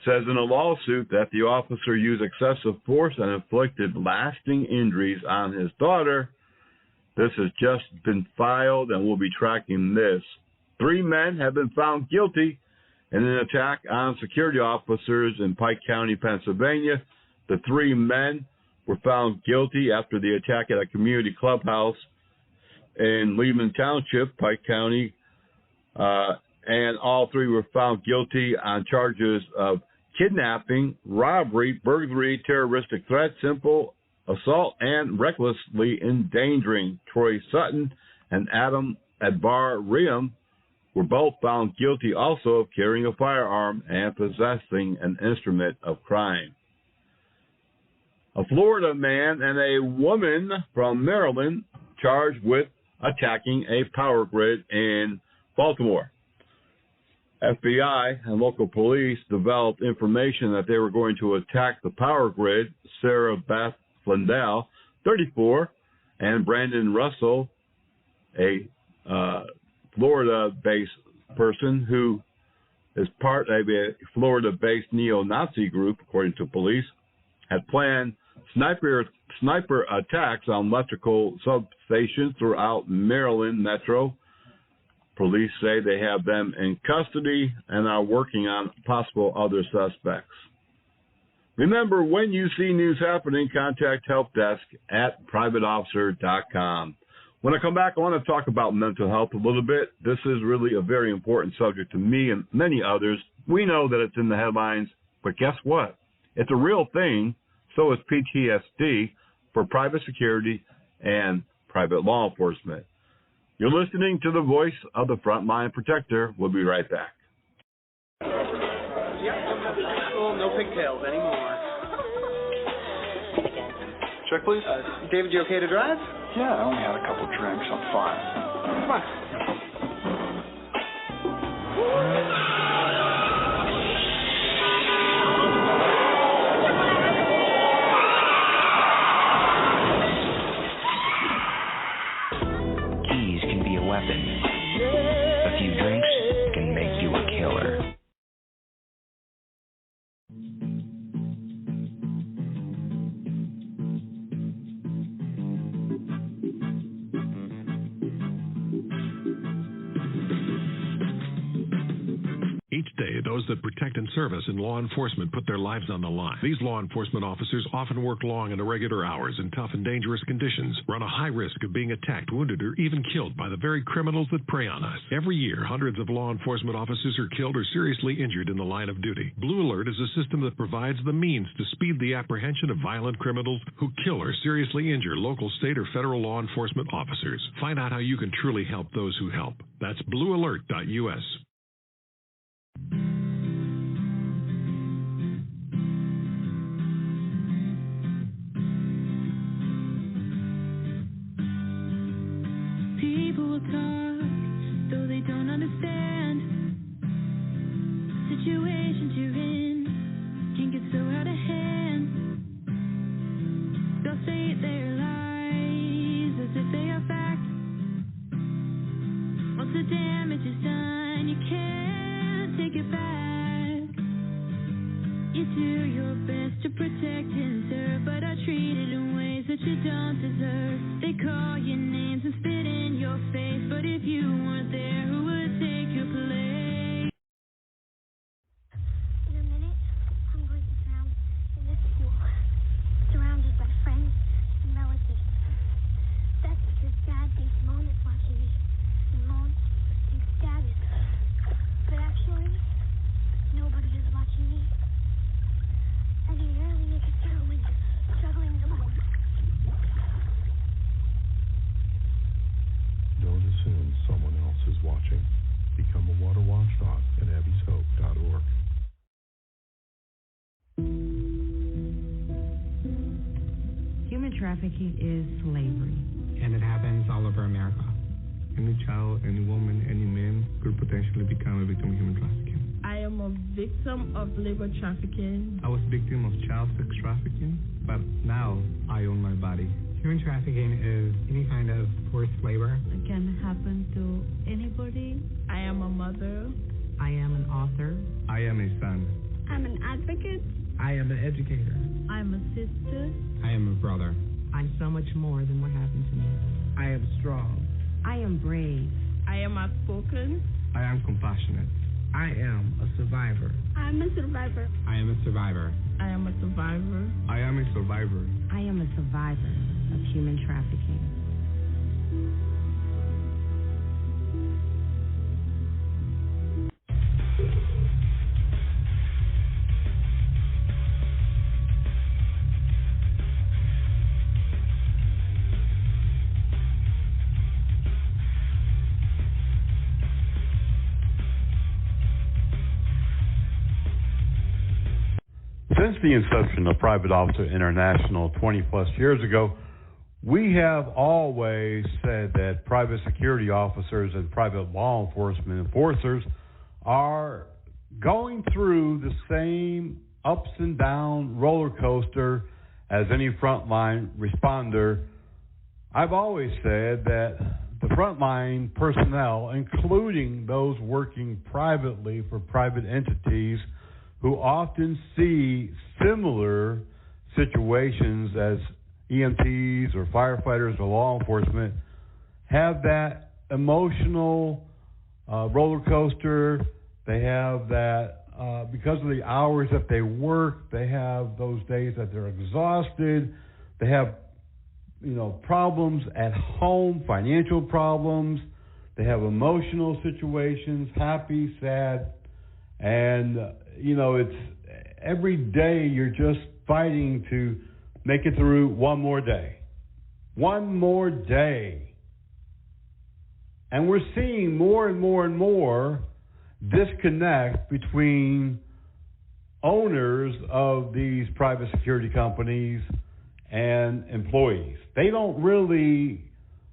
says in a lawsuit that the officer used excessive force and inflicted lasting injuries on his daughter. This has just been filed, and we'll be tracking this. 3 men have been found guilty in an attack on security officers in Pike County, Pennsylvania. The 3 men were found guilty after the attack at a community clubhouse in Lehman Township, Pike County, and all three were found guilty on charges of kidnapping, robbery, burglary, terroristic threat, simple assault, and recklessly endangering. Troy Sutton and Adam Adbar-Riam were both found guilty also of carrying a firearm and possessing an instrument of crime. A Florida man and a woman from Maryland charged with attacking a power grid in Baltimore. FBI and local police developed information that they were going to attack the power grid. Sarah Beth Flindell, 34, and Brandon Russell, a Florida-based person who is part of a Florida-based neo-Nazi group, according to police, had planned sniper attacks on electrical substations throughout Maryland Metro. Police say they have them in custody and are working on possible other suspects. Remember, when you see news happening, contact help desk at privateofficer.com. When I come back, I want to talk about mental health a little bit. This is really a very important subject to me and many others. We know that it's in the headlines, but guess what? It's a real thing. So is PTSD for private security and private law enforcement. You're listening to the voice of the Frontline Protector. We'll be right back. Well, no pigtails anymore. Check, please. David, you okay to drive? Yeah, I only had a couple drinks. I'm fine. Come on. Keys can be a weapon. A few drinks can make you a killer. Each day, those that protect and service in law enforcement put their lives on the line. These law enforcement officers often work long and irregular hours in tough and dangerous conditions, run a high risk of being attacked, wounded, or even killed by the very criminals that prey on us. Every year, hundreds of law enforcement officers are killed or seriously injured in the line of duty. Blue Alert is a system that provides the means to speed the apprehension of violent criminals who kill or seriously injure local, state, or federal law enforcement officers. Find out how you can truly help those who help. That's bluealert.us. People will talk, though they don't understand. Situations you're in can get so out of hand. They'll say their lies as if they are fact. Once the damage is done, you can't take it back. You do your best to protect and serve, but are treated in ways that you don't deserve. They call your names and spit in your face, but if you weren't there, who would take your place? In a minute, I'm going to drown in this pool, surrounded by friends and relatives. That's because Dad thinks Mom is watching me, and Mom thinks Dad is. But actually, nobody is watching me. And you rarely make a sound when you're struggling to move. Don't assume someone else is watching. Become a water watchdog at abbyshope.org. Human trafficking is slavery. And it happens all over America. Any child, any woman, any man could potentially become a victim of human trafficking. I am a victim of labor trafficking. I was a victim of child sex trafficking, but now I own my body. Human trafficking is any kind of forced labor. It can happen to anybody. I am a mother. I am an author. I am a son. I'm an advocate. I am an educator. I'm a sister. I am a brother. I'm so much more than what happened to me. I am strong. I am brave. I am outspoken. I am compassionate. I am a survivor. I'm a survivor. I am a survivor. I am a survivor. I am a survivor. I am a survivor of human trafficking. Since the inception of Private Officer International 20-plus years ago, we have always said that private security officers and private law enforcement enforcers are going through the same ups and down roller coaster as any frontline responder. I've always said that the frontline personnel, including those working privately for private entities who often see similar situations as EMTs or firefighters or law enforcement, have that emotional roller coaster. They have that because of the hours that they work. They have those days that they're exhausted. They have problems at home, financial problems. They have emotional situations, happy, sad, and it's every day you're just fighting to make it through one more day. One more day. And we're seeing more and more and more disconnect between owners of these private security companies and employees. They don't really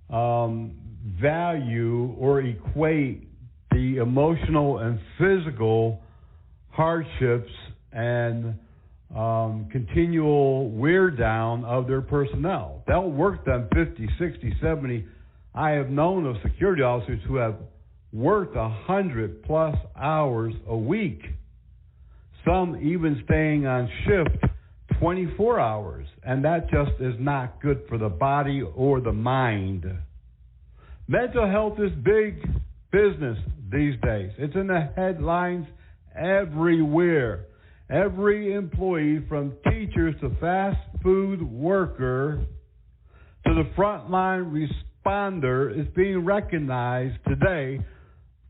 value or equate the emotional and physical hardships and continual wear down of their personnel. They'll work them 50, 60, 70. I have known of security officers who have worked 100+ hours a week, some even staying on shift 24 hours, and that just is not good for the body or the mind. Mental health is big business these days. It's in the headlines everywhere. Every employee, from teachers to fast food worker to the frontline responder, is being recognized today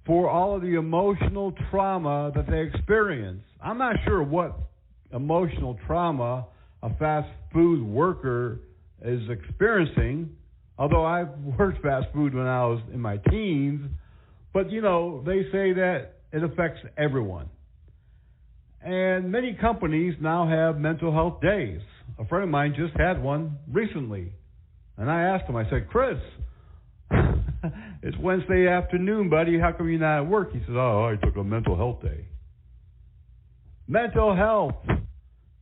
for all of the emotional trauma that they experience. I'm not sure what emotional trauma a fast food worker is experiencing, although I've worked fast food when I was in my teens, but they say that it affects everyone. And many companies now have mental health days. A friend of mine just had one recently. And I asked him, I said, Chris, it's Wednesday afternoon, buddy. How come you're not at work? He said, I took a mental health day. Mental health.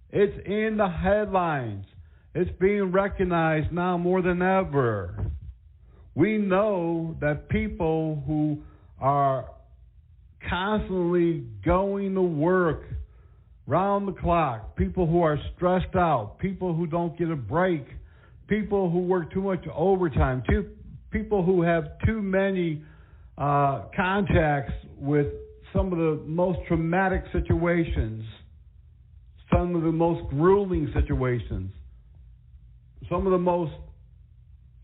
It's in the headlines. It's being recognized now more than ever. We know that people who are constantly going to work round the clock, people who are stressed out, people who don't get a break, people who work too much overtime, people who have too many contacts with some of the most traumatic situations, some of the most grueling situations, some of the most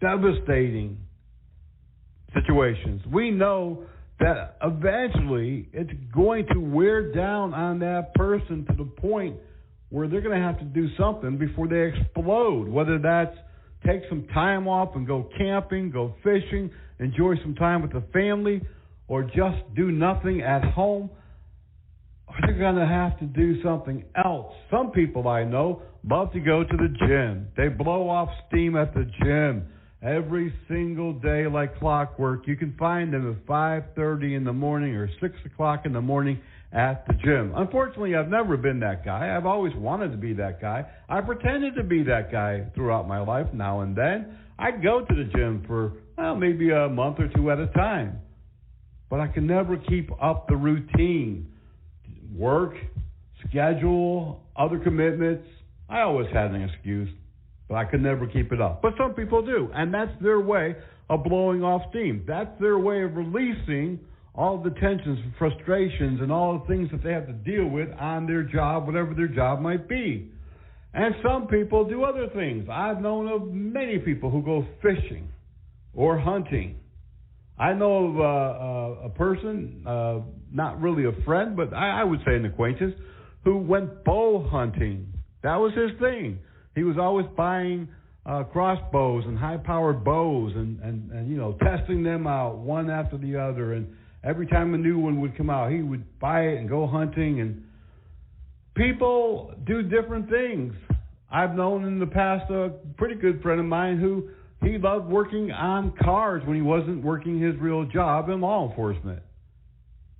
devastating situations. We know that eventually it's going to wear down on that person to the point where they're going to have to do something before they explode, whether that's take some time off and go camping, go fishing, enjoy some time with the family, or just do nothing at home, or they're going to have to do something else. Some people I know love to go to the gym. They blow off steam at the gym every single day like clockwork. You can find them at 5:30 in the morning or 6 o'clock in the morning at the gym. Unfortunately, I've never been that guy. I've always wanted to be that guy. I pretended to be that guy throughout my life. Now and then, I'd go to the gym for, maybe a month or two at a time. But I can never keep up the routine. Work, schedule, other commitments. I always had an excuse, but I could never keep it up. But some people do, and that's their way of blowing off steam. That's their way of releasing all the tensions and frustrations and all the things that they have to deal with on their job, whatever their job might be. And some people do other things. I've known of many people who go fishing or hunting. I know of a person, not really a friend, but I would say an acquaintance, who went bow hunting. That was his thing. He was always buying crossbows and high-powered bows and testing them out one after the other. And every time a new one would come out, he would buy it and go hunting. And people do different things. I've known in the past a pretty good friend of mine who he loved working on cars when he wasn't working his real job in law enforcement.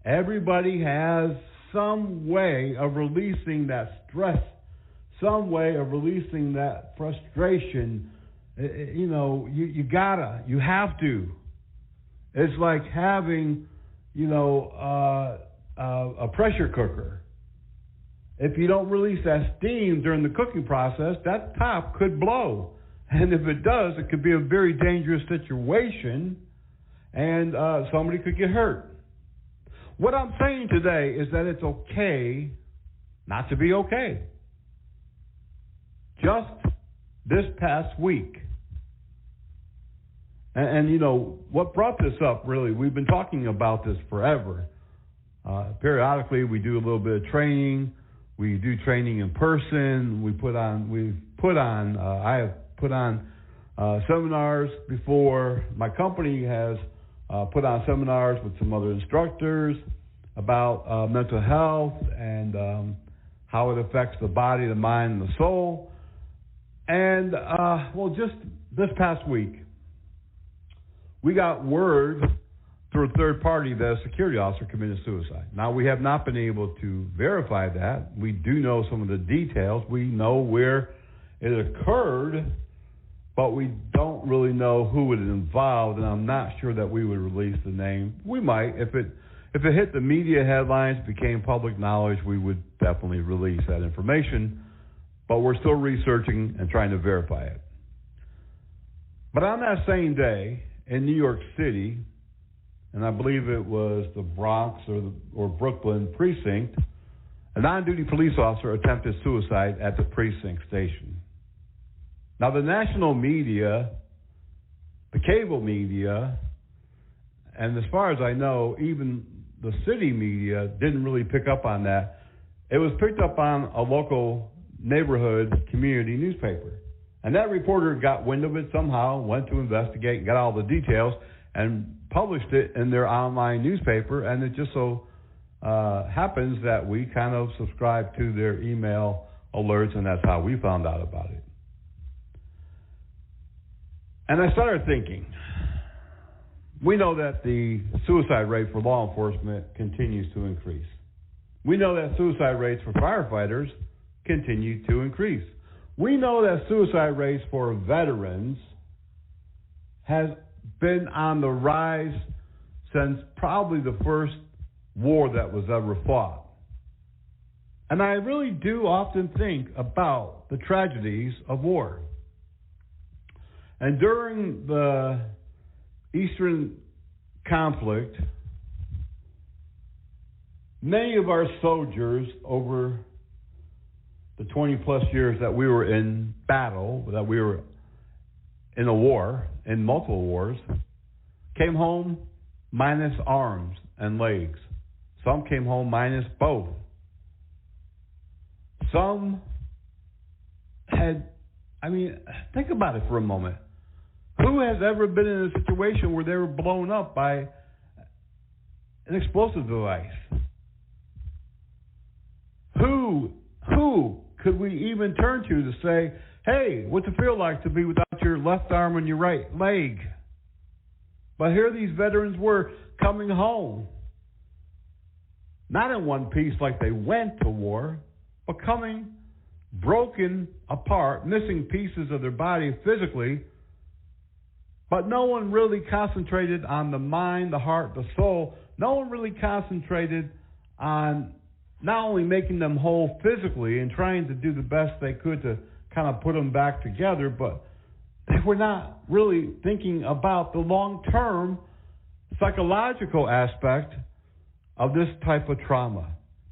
Everybody has some way of releasing that stress, some way of releasing that frustration. You have to. It's like having, a pressure cooker. If you don't release that steam during the cooking process, that top could blow. And if it does, it could be a very dangerous situation, and somebody could get hurt. What I'm saying today is that it's okay not to be okay. Just this past week. And what brought this up, really, we've been talking about this forever. Periodically, we do a little bit of training. We do training in person. I have put on seminars before. My company has put on seminars with some other instructors about mental health and how it affects the body, the mind, and the soul. And, just this past week, we got word through a third party that a security officer committed suicide. Now, we have not been able to verify that. We do know some of the details. We know where it occurred, but we don't really know who it involved, and I'm not sure that we would release the name. We might. If it hit the media headlines, became public knowledge, we would definitely release that information, but we're still researching and trying to verify it. But on that same day, in New York City, and I believe it was the Bronx or Brooklyn precinct, a non-duty police officer attempted suicide at the precinct station. Now, the national media, the cable media, and as far as I know, even the city media didn't really pick up on that. It was picked up on a local neighborhood community newspaper. And that reporter got wind of it somehow, went to investigate, got all the details, and published it in their online newspaper. And it just so happens that we kind of subscribe to their email alerts, and that's how we found out about it. And I started thinking, we know that the suicide rate for law enforcement continues to increase. We know that suicide rates for firefighters continue to increase. We know that suicide rates for veterans has been on the rise since probably the first war that was ever fought. And I really do often think about the tragedies of war. And during the Eastern conflict, many of our soldiers over the 20-plus years that we were in battle, that we were in a war, in multiple wars, came home minus arms and legs. Some came home minus both. Some had, think about it for a moment. Who has ever been in a situation where they were blown up by an explosive device? Who could we even turn to say, hey, what's it feel like to be without your left arm and your right leg? But here these veterans were coming home. Not in one piece like they went to war, but coming broken apart, missing pieces of their body physically. But no one really concentrated on the mind, the heart, the soul. No one really concentrated on not only making them whole physically and trying to do the best they could to kind of put them back together, but they were not really thinking about the long-term psychological aspect of this type of trauma.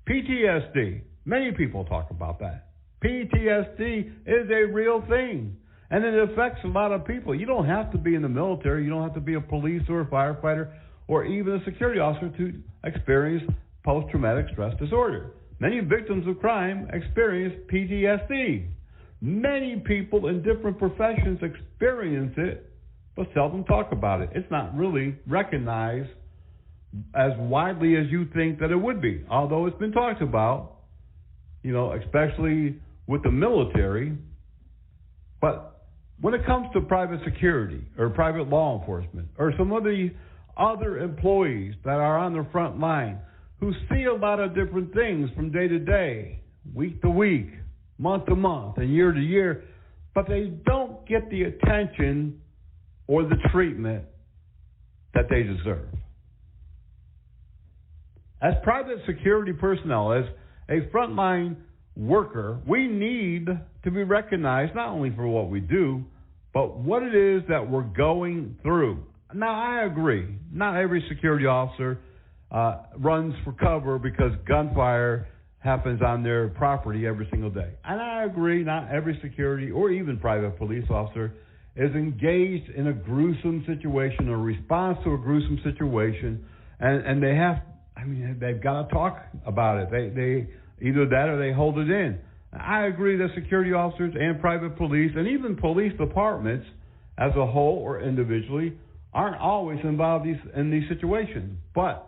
PTSD, many people talk about that. PTSD is a real thing, and it affects a lot of people. You don't have to be in the military. You don't have to be a police or a firefighter or even a security officer to experience post-traumatic stress disorder. Many victims of crime experience PTSD. Many people in different professions experience it, but seldom talk about it. It's not really recognized as widely as you think that it would be. Although it's been talked about, especially with the military. But when it comes to private security or private law enforcement or some of the other employees that are on the front line who see a lot of different things from day to day, week to week, month to month, and year to year, but they don't get the attention or the treatment that they deserve. As private security personnel, as a frontline worker, we need to be recognized not only for what we do, but what it is that we're going through. Now, I agree. Not every security officer runs for cover because gunfire happens on their property every single day. And I agree, not every security or even private police officer is engaged in a gruesome situation or response to a gruesome situation, and they've got to talk about it. They either that or they hold it in. I agree that security officers and private police and even police departments as a whole or individually aren't always involved in these situations. But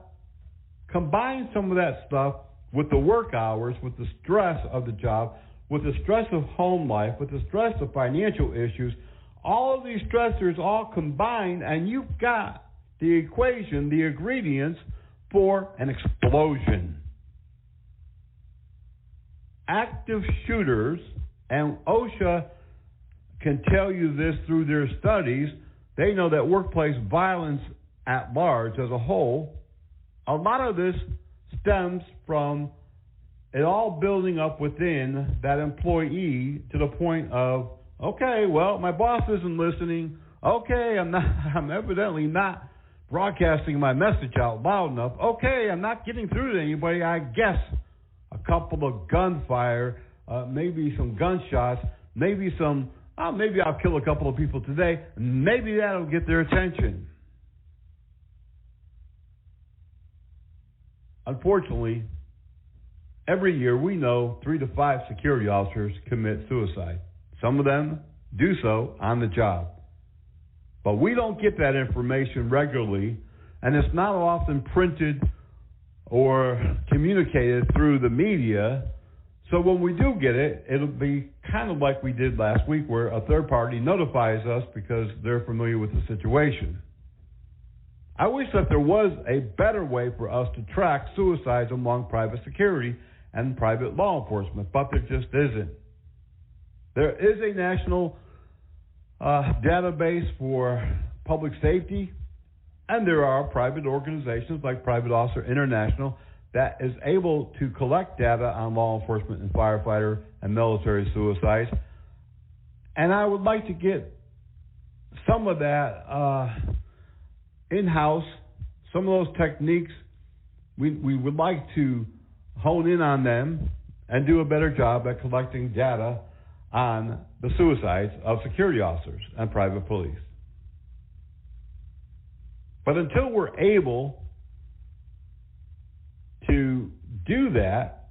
combine some of that stuff with the work hours, with the stress of the job, with the stress of home life, with the stress of financial issues, all of these stressors all combine, and you've got the equation, the ingredients for an explosion. Active shooters, and OSHA can tell you this through their studies, they know that workplace violence at large as a whole, a lot of this stems from it all building up within that employee to the point of, okay, well, my boss isn't listening. Okay, I'm evidently not broadcasting my message out loud enough. Okay, I'm not getting through to anybody. I guess a couple of gunfire, maybe some gunshots, maybe I'll kill a couple of people today. Maybe that'll get their attention. Unfortunately, every year we know 3 to 5 security officers commit suicide. Some of them do so on the job. But we don't get that information regularly, and it's not often printed or communicated through the media. So when we do get it, it'll be kind of like we did last week, where a third party notifies us because they're familiar with the situation. I wish that there was a better way for us to track suicides among private security and private law enforcement, but there just isn't. There is a national database for public safety, and there are private organizations like Private Officer International that is able to collect data on law enforcement and firefighter and military suicides. And I would like to get some of that in-house, some of those techniques. We would like to hone in on them and do a better job at collecting data on the suicides of security officers and private police. But until we're able to do that,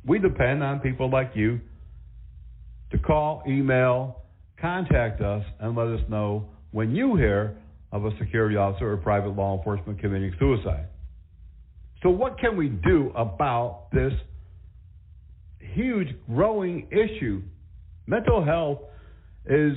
we depend on people like you to call, email, contact us, and let us know when you hear of a security officer or private law enforcement committing suicide. So what can we do about this huge growing issue? Mental health is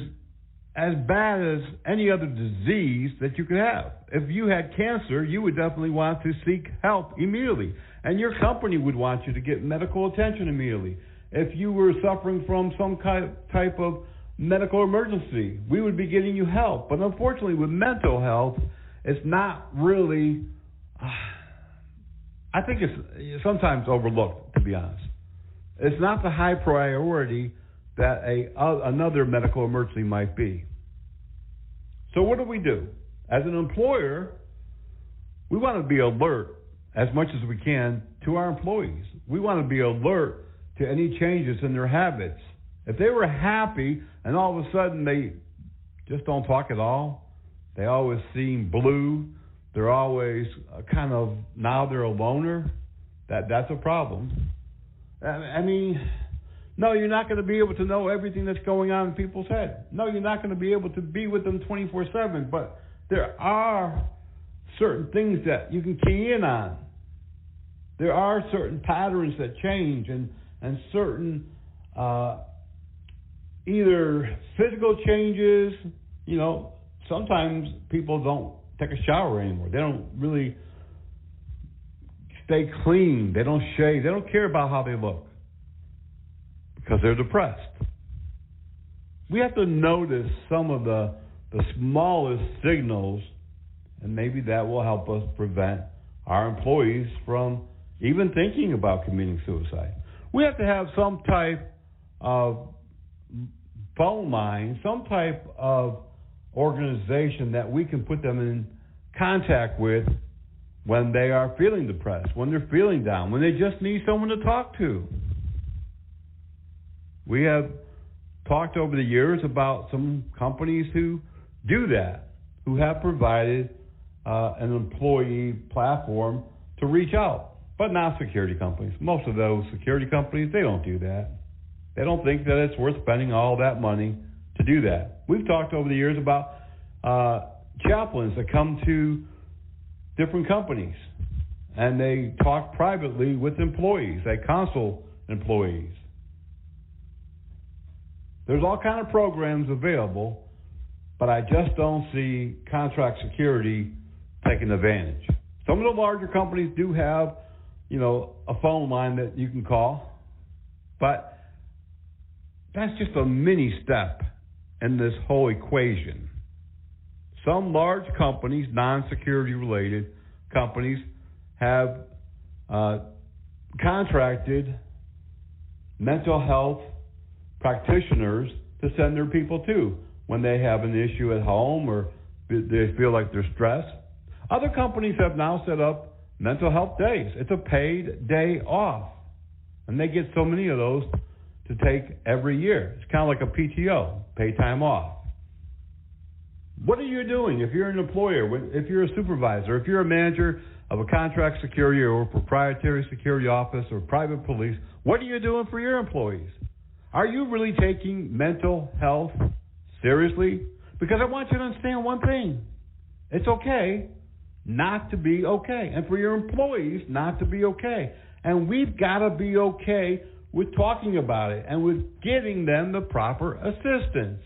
as bad as any other disease that you could have. If you had cancer, you would definitely want to seek help immediately, and your company would want you to get medical attention immediately. If you were suffering from some type of medical emergency, we would be getting you help. But unfortunately, with mental health, it's not really, I think it's sometimes overlooked, to be honest. It's not the high priority that another medical emergency might be. So what do? As an employer, we want to be alert as much as we can to our employees. We want to be alert to any changes in their habits. If they were happy and all of a sudden they just don't talk at all, they always seem blue, they're always now they're a loner, that's a problem. No, you're not going to be able to know everything that's going on in people's heads. No, you're not going to be able to be with them 24/7. But there are certain things that you can key in on. There are certain patterns that change, and and certain either physical changes. You know, sometimes people don't take a shower anymore. They don't really stay clean. They don't shave. They don't care about how they look because they're depressed. We have to notice some of the smallest signals, and maybe that will help us prevent our employees from even thinking about committing suicide. We have to have some type of phone line, some type of organization that we can put them in contact with when they are feeling depressed, when they're feeling down, when they just need someone to talk to. We have talked over the years about some companies who do that, who have provided an employee platform to reach out, but not security companies. Most of those security companies, they don't do that. They don't think that it's worth spending all that money to do that. We've talked over the years about chaplains that come to different companies, and they talk privately with employees. They counsel employees. There's all kinds of programs available, but I just don't see contract security taking advantage. Some of the larger companies do have, you know, a phone line that you can call, but that's just a mini step in this whole equation. Some large companies, non-security related companies, have contracted mental health practitioners to send their people to when they have an issue at home or they feel like they're stressed. Other companies have now set up mental health days. It's a paid day off, and they get so many of those to take every year. It's kind of like a PTO, paid time off. What are you doing if you're an employer, if you're a supervisor, if you're a manager of a contract security or proprietary security office or private police? What are you doing for your employees? Are you really taking mental health seriously? Because I want you to understand one thing. It's okay not to be okay, and for your employees not to be okay. And we've got to be okay with talking about it and with getting them the proper assistance.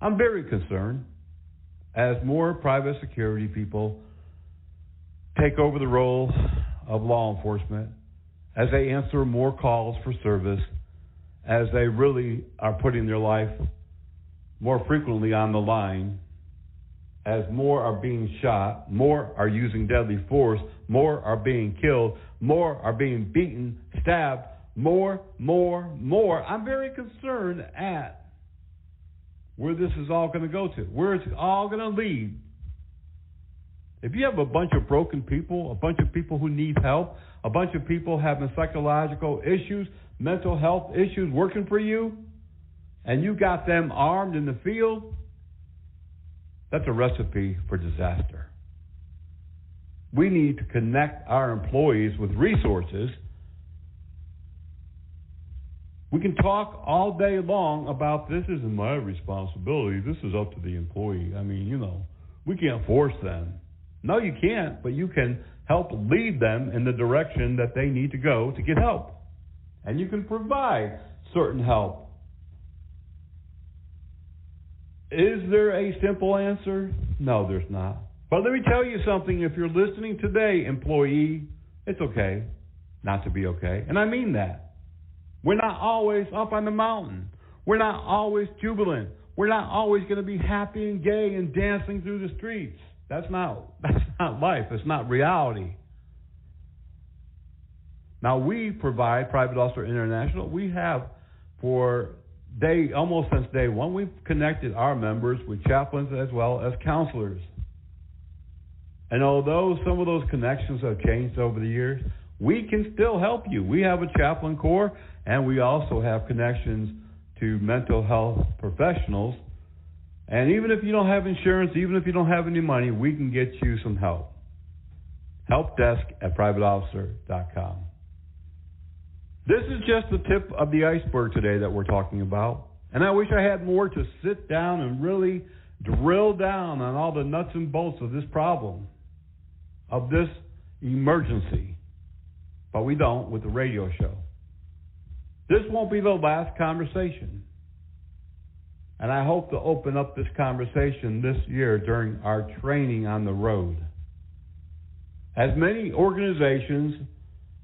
I'm very concerned as more private security people take over the role of law enforcement, as they answer more calls for service, as they really are putting their life more frequently on the line, as more are being shot, more are using deadly force, more are being killed, more are being beaten, stabbed, more. I'm very concerned at where this is all going to go to, where it's all going to lead. If you have a bunch of broken people, a bunch of people who need help, a bunch of people having psychological issues, mental health issues working for you, and you got them armed in the field, that's a recipe for disaster. We need to connect our employees with resources. We can talk all day long about this isn't my responsibility, this is up to the employee. I mean, you know, we can't force them. No, you can't, but you can help lead them in the direction that they need to go to get help. And you can provide certain help. Is there a simple answer? No, there's not. But let me tell you something. If you're listening today, employee, it's okay not to be okay. And I mean that. We're not always up on the mountain. We're not always jubilant. We're not always going to be happy and gay and dancing through the streets. That's not life. It's not reality. Now, we provide, Private Officer International, we have almost since day one, we've connected our members with chaplains as well as counselors. And although some of those connections have changed over the years, we can still help you. We have a chaplain corps, and we also have connections to mental health professionals. And even if you don't have insurance, even if you don't have any money, we can get you some help. Helpdesk@privateofficer.com. This is just the tip of the iceberg today that we're talking about. And I wish I had more to sit down and really drill down on all the nuts and bolts of this problem, of this emergency. But we don't with the radio show. This won't be the last conversation. And I hope to open up this conversation this year during our training on the road. As many organizations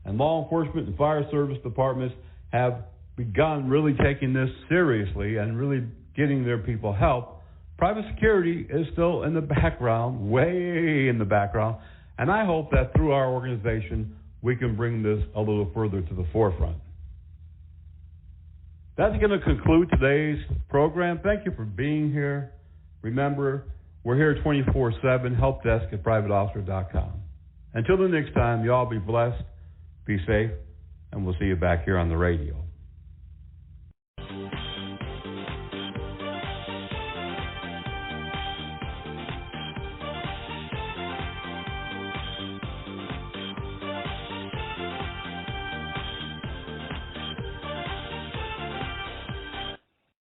and law enforcement and fire service departments have begun really taking this seriously and really getting their people help, private security is still in the background, way in the background, and I hope that through our organization we can bring this a little further to the forefront. That's going to conclude today's program. Thank you for being here. Remember, we're here 24/7, helpdesk@privateofficer.com. Until the next time, y'all be blessed, be safe, and we'll see you back here on the radio.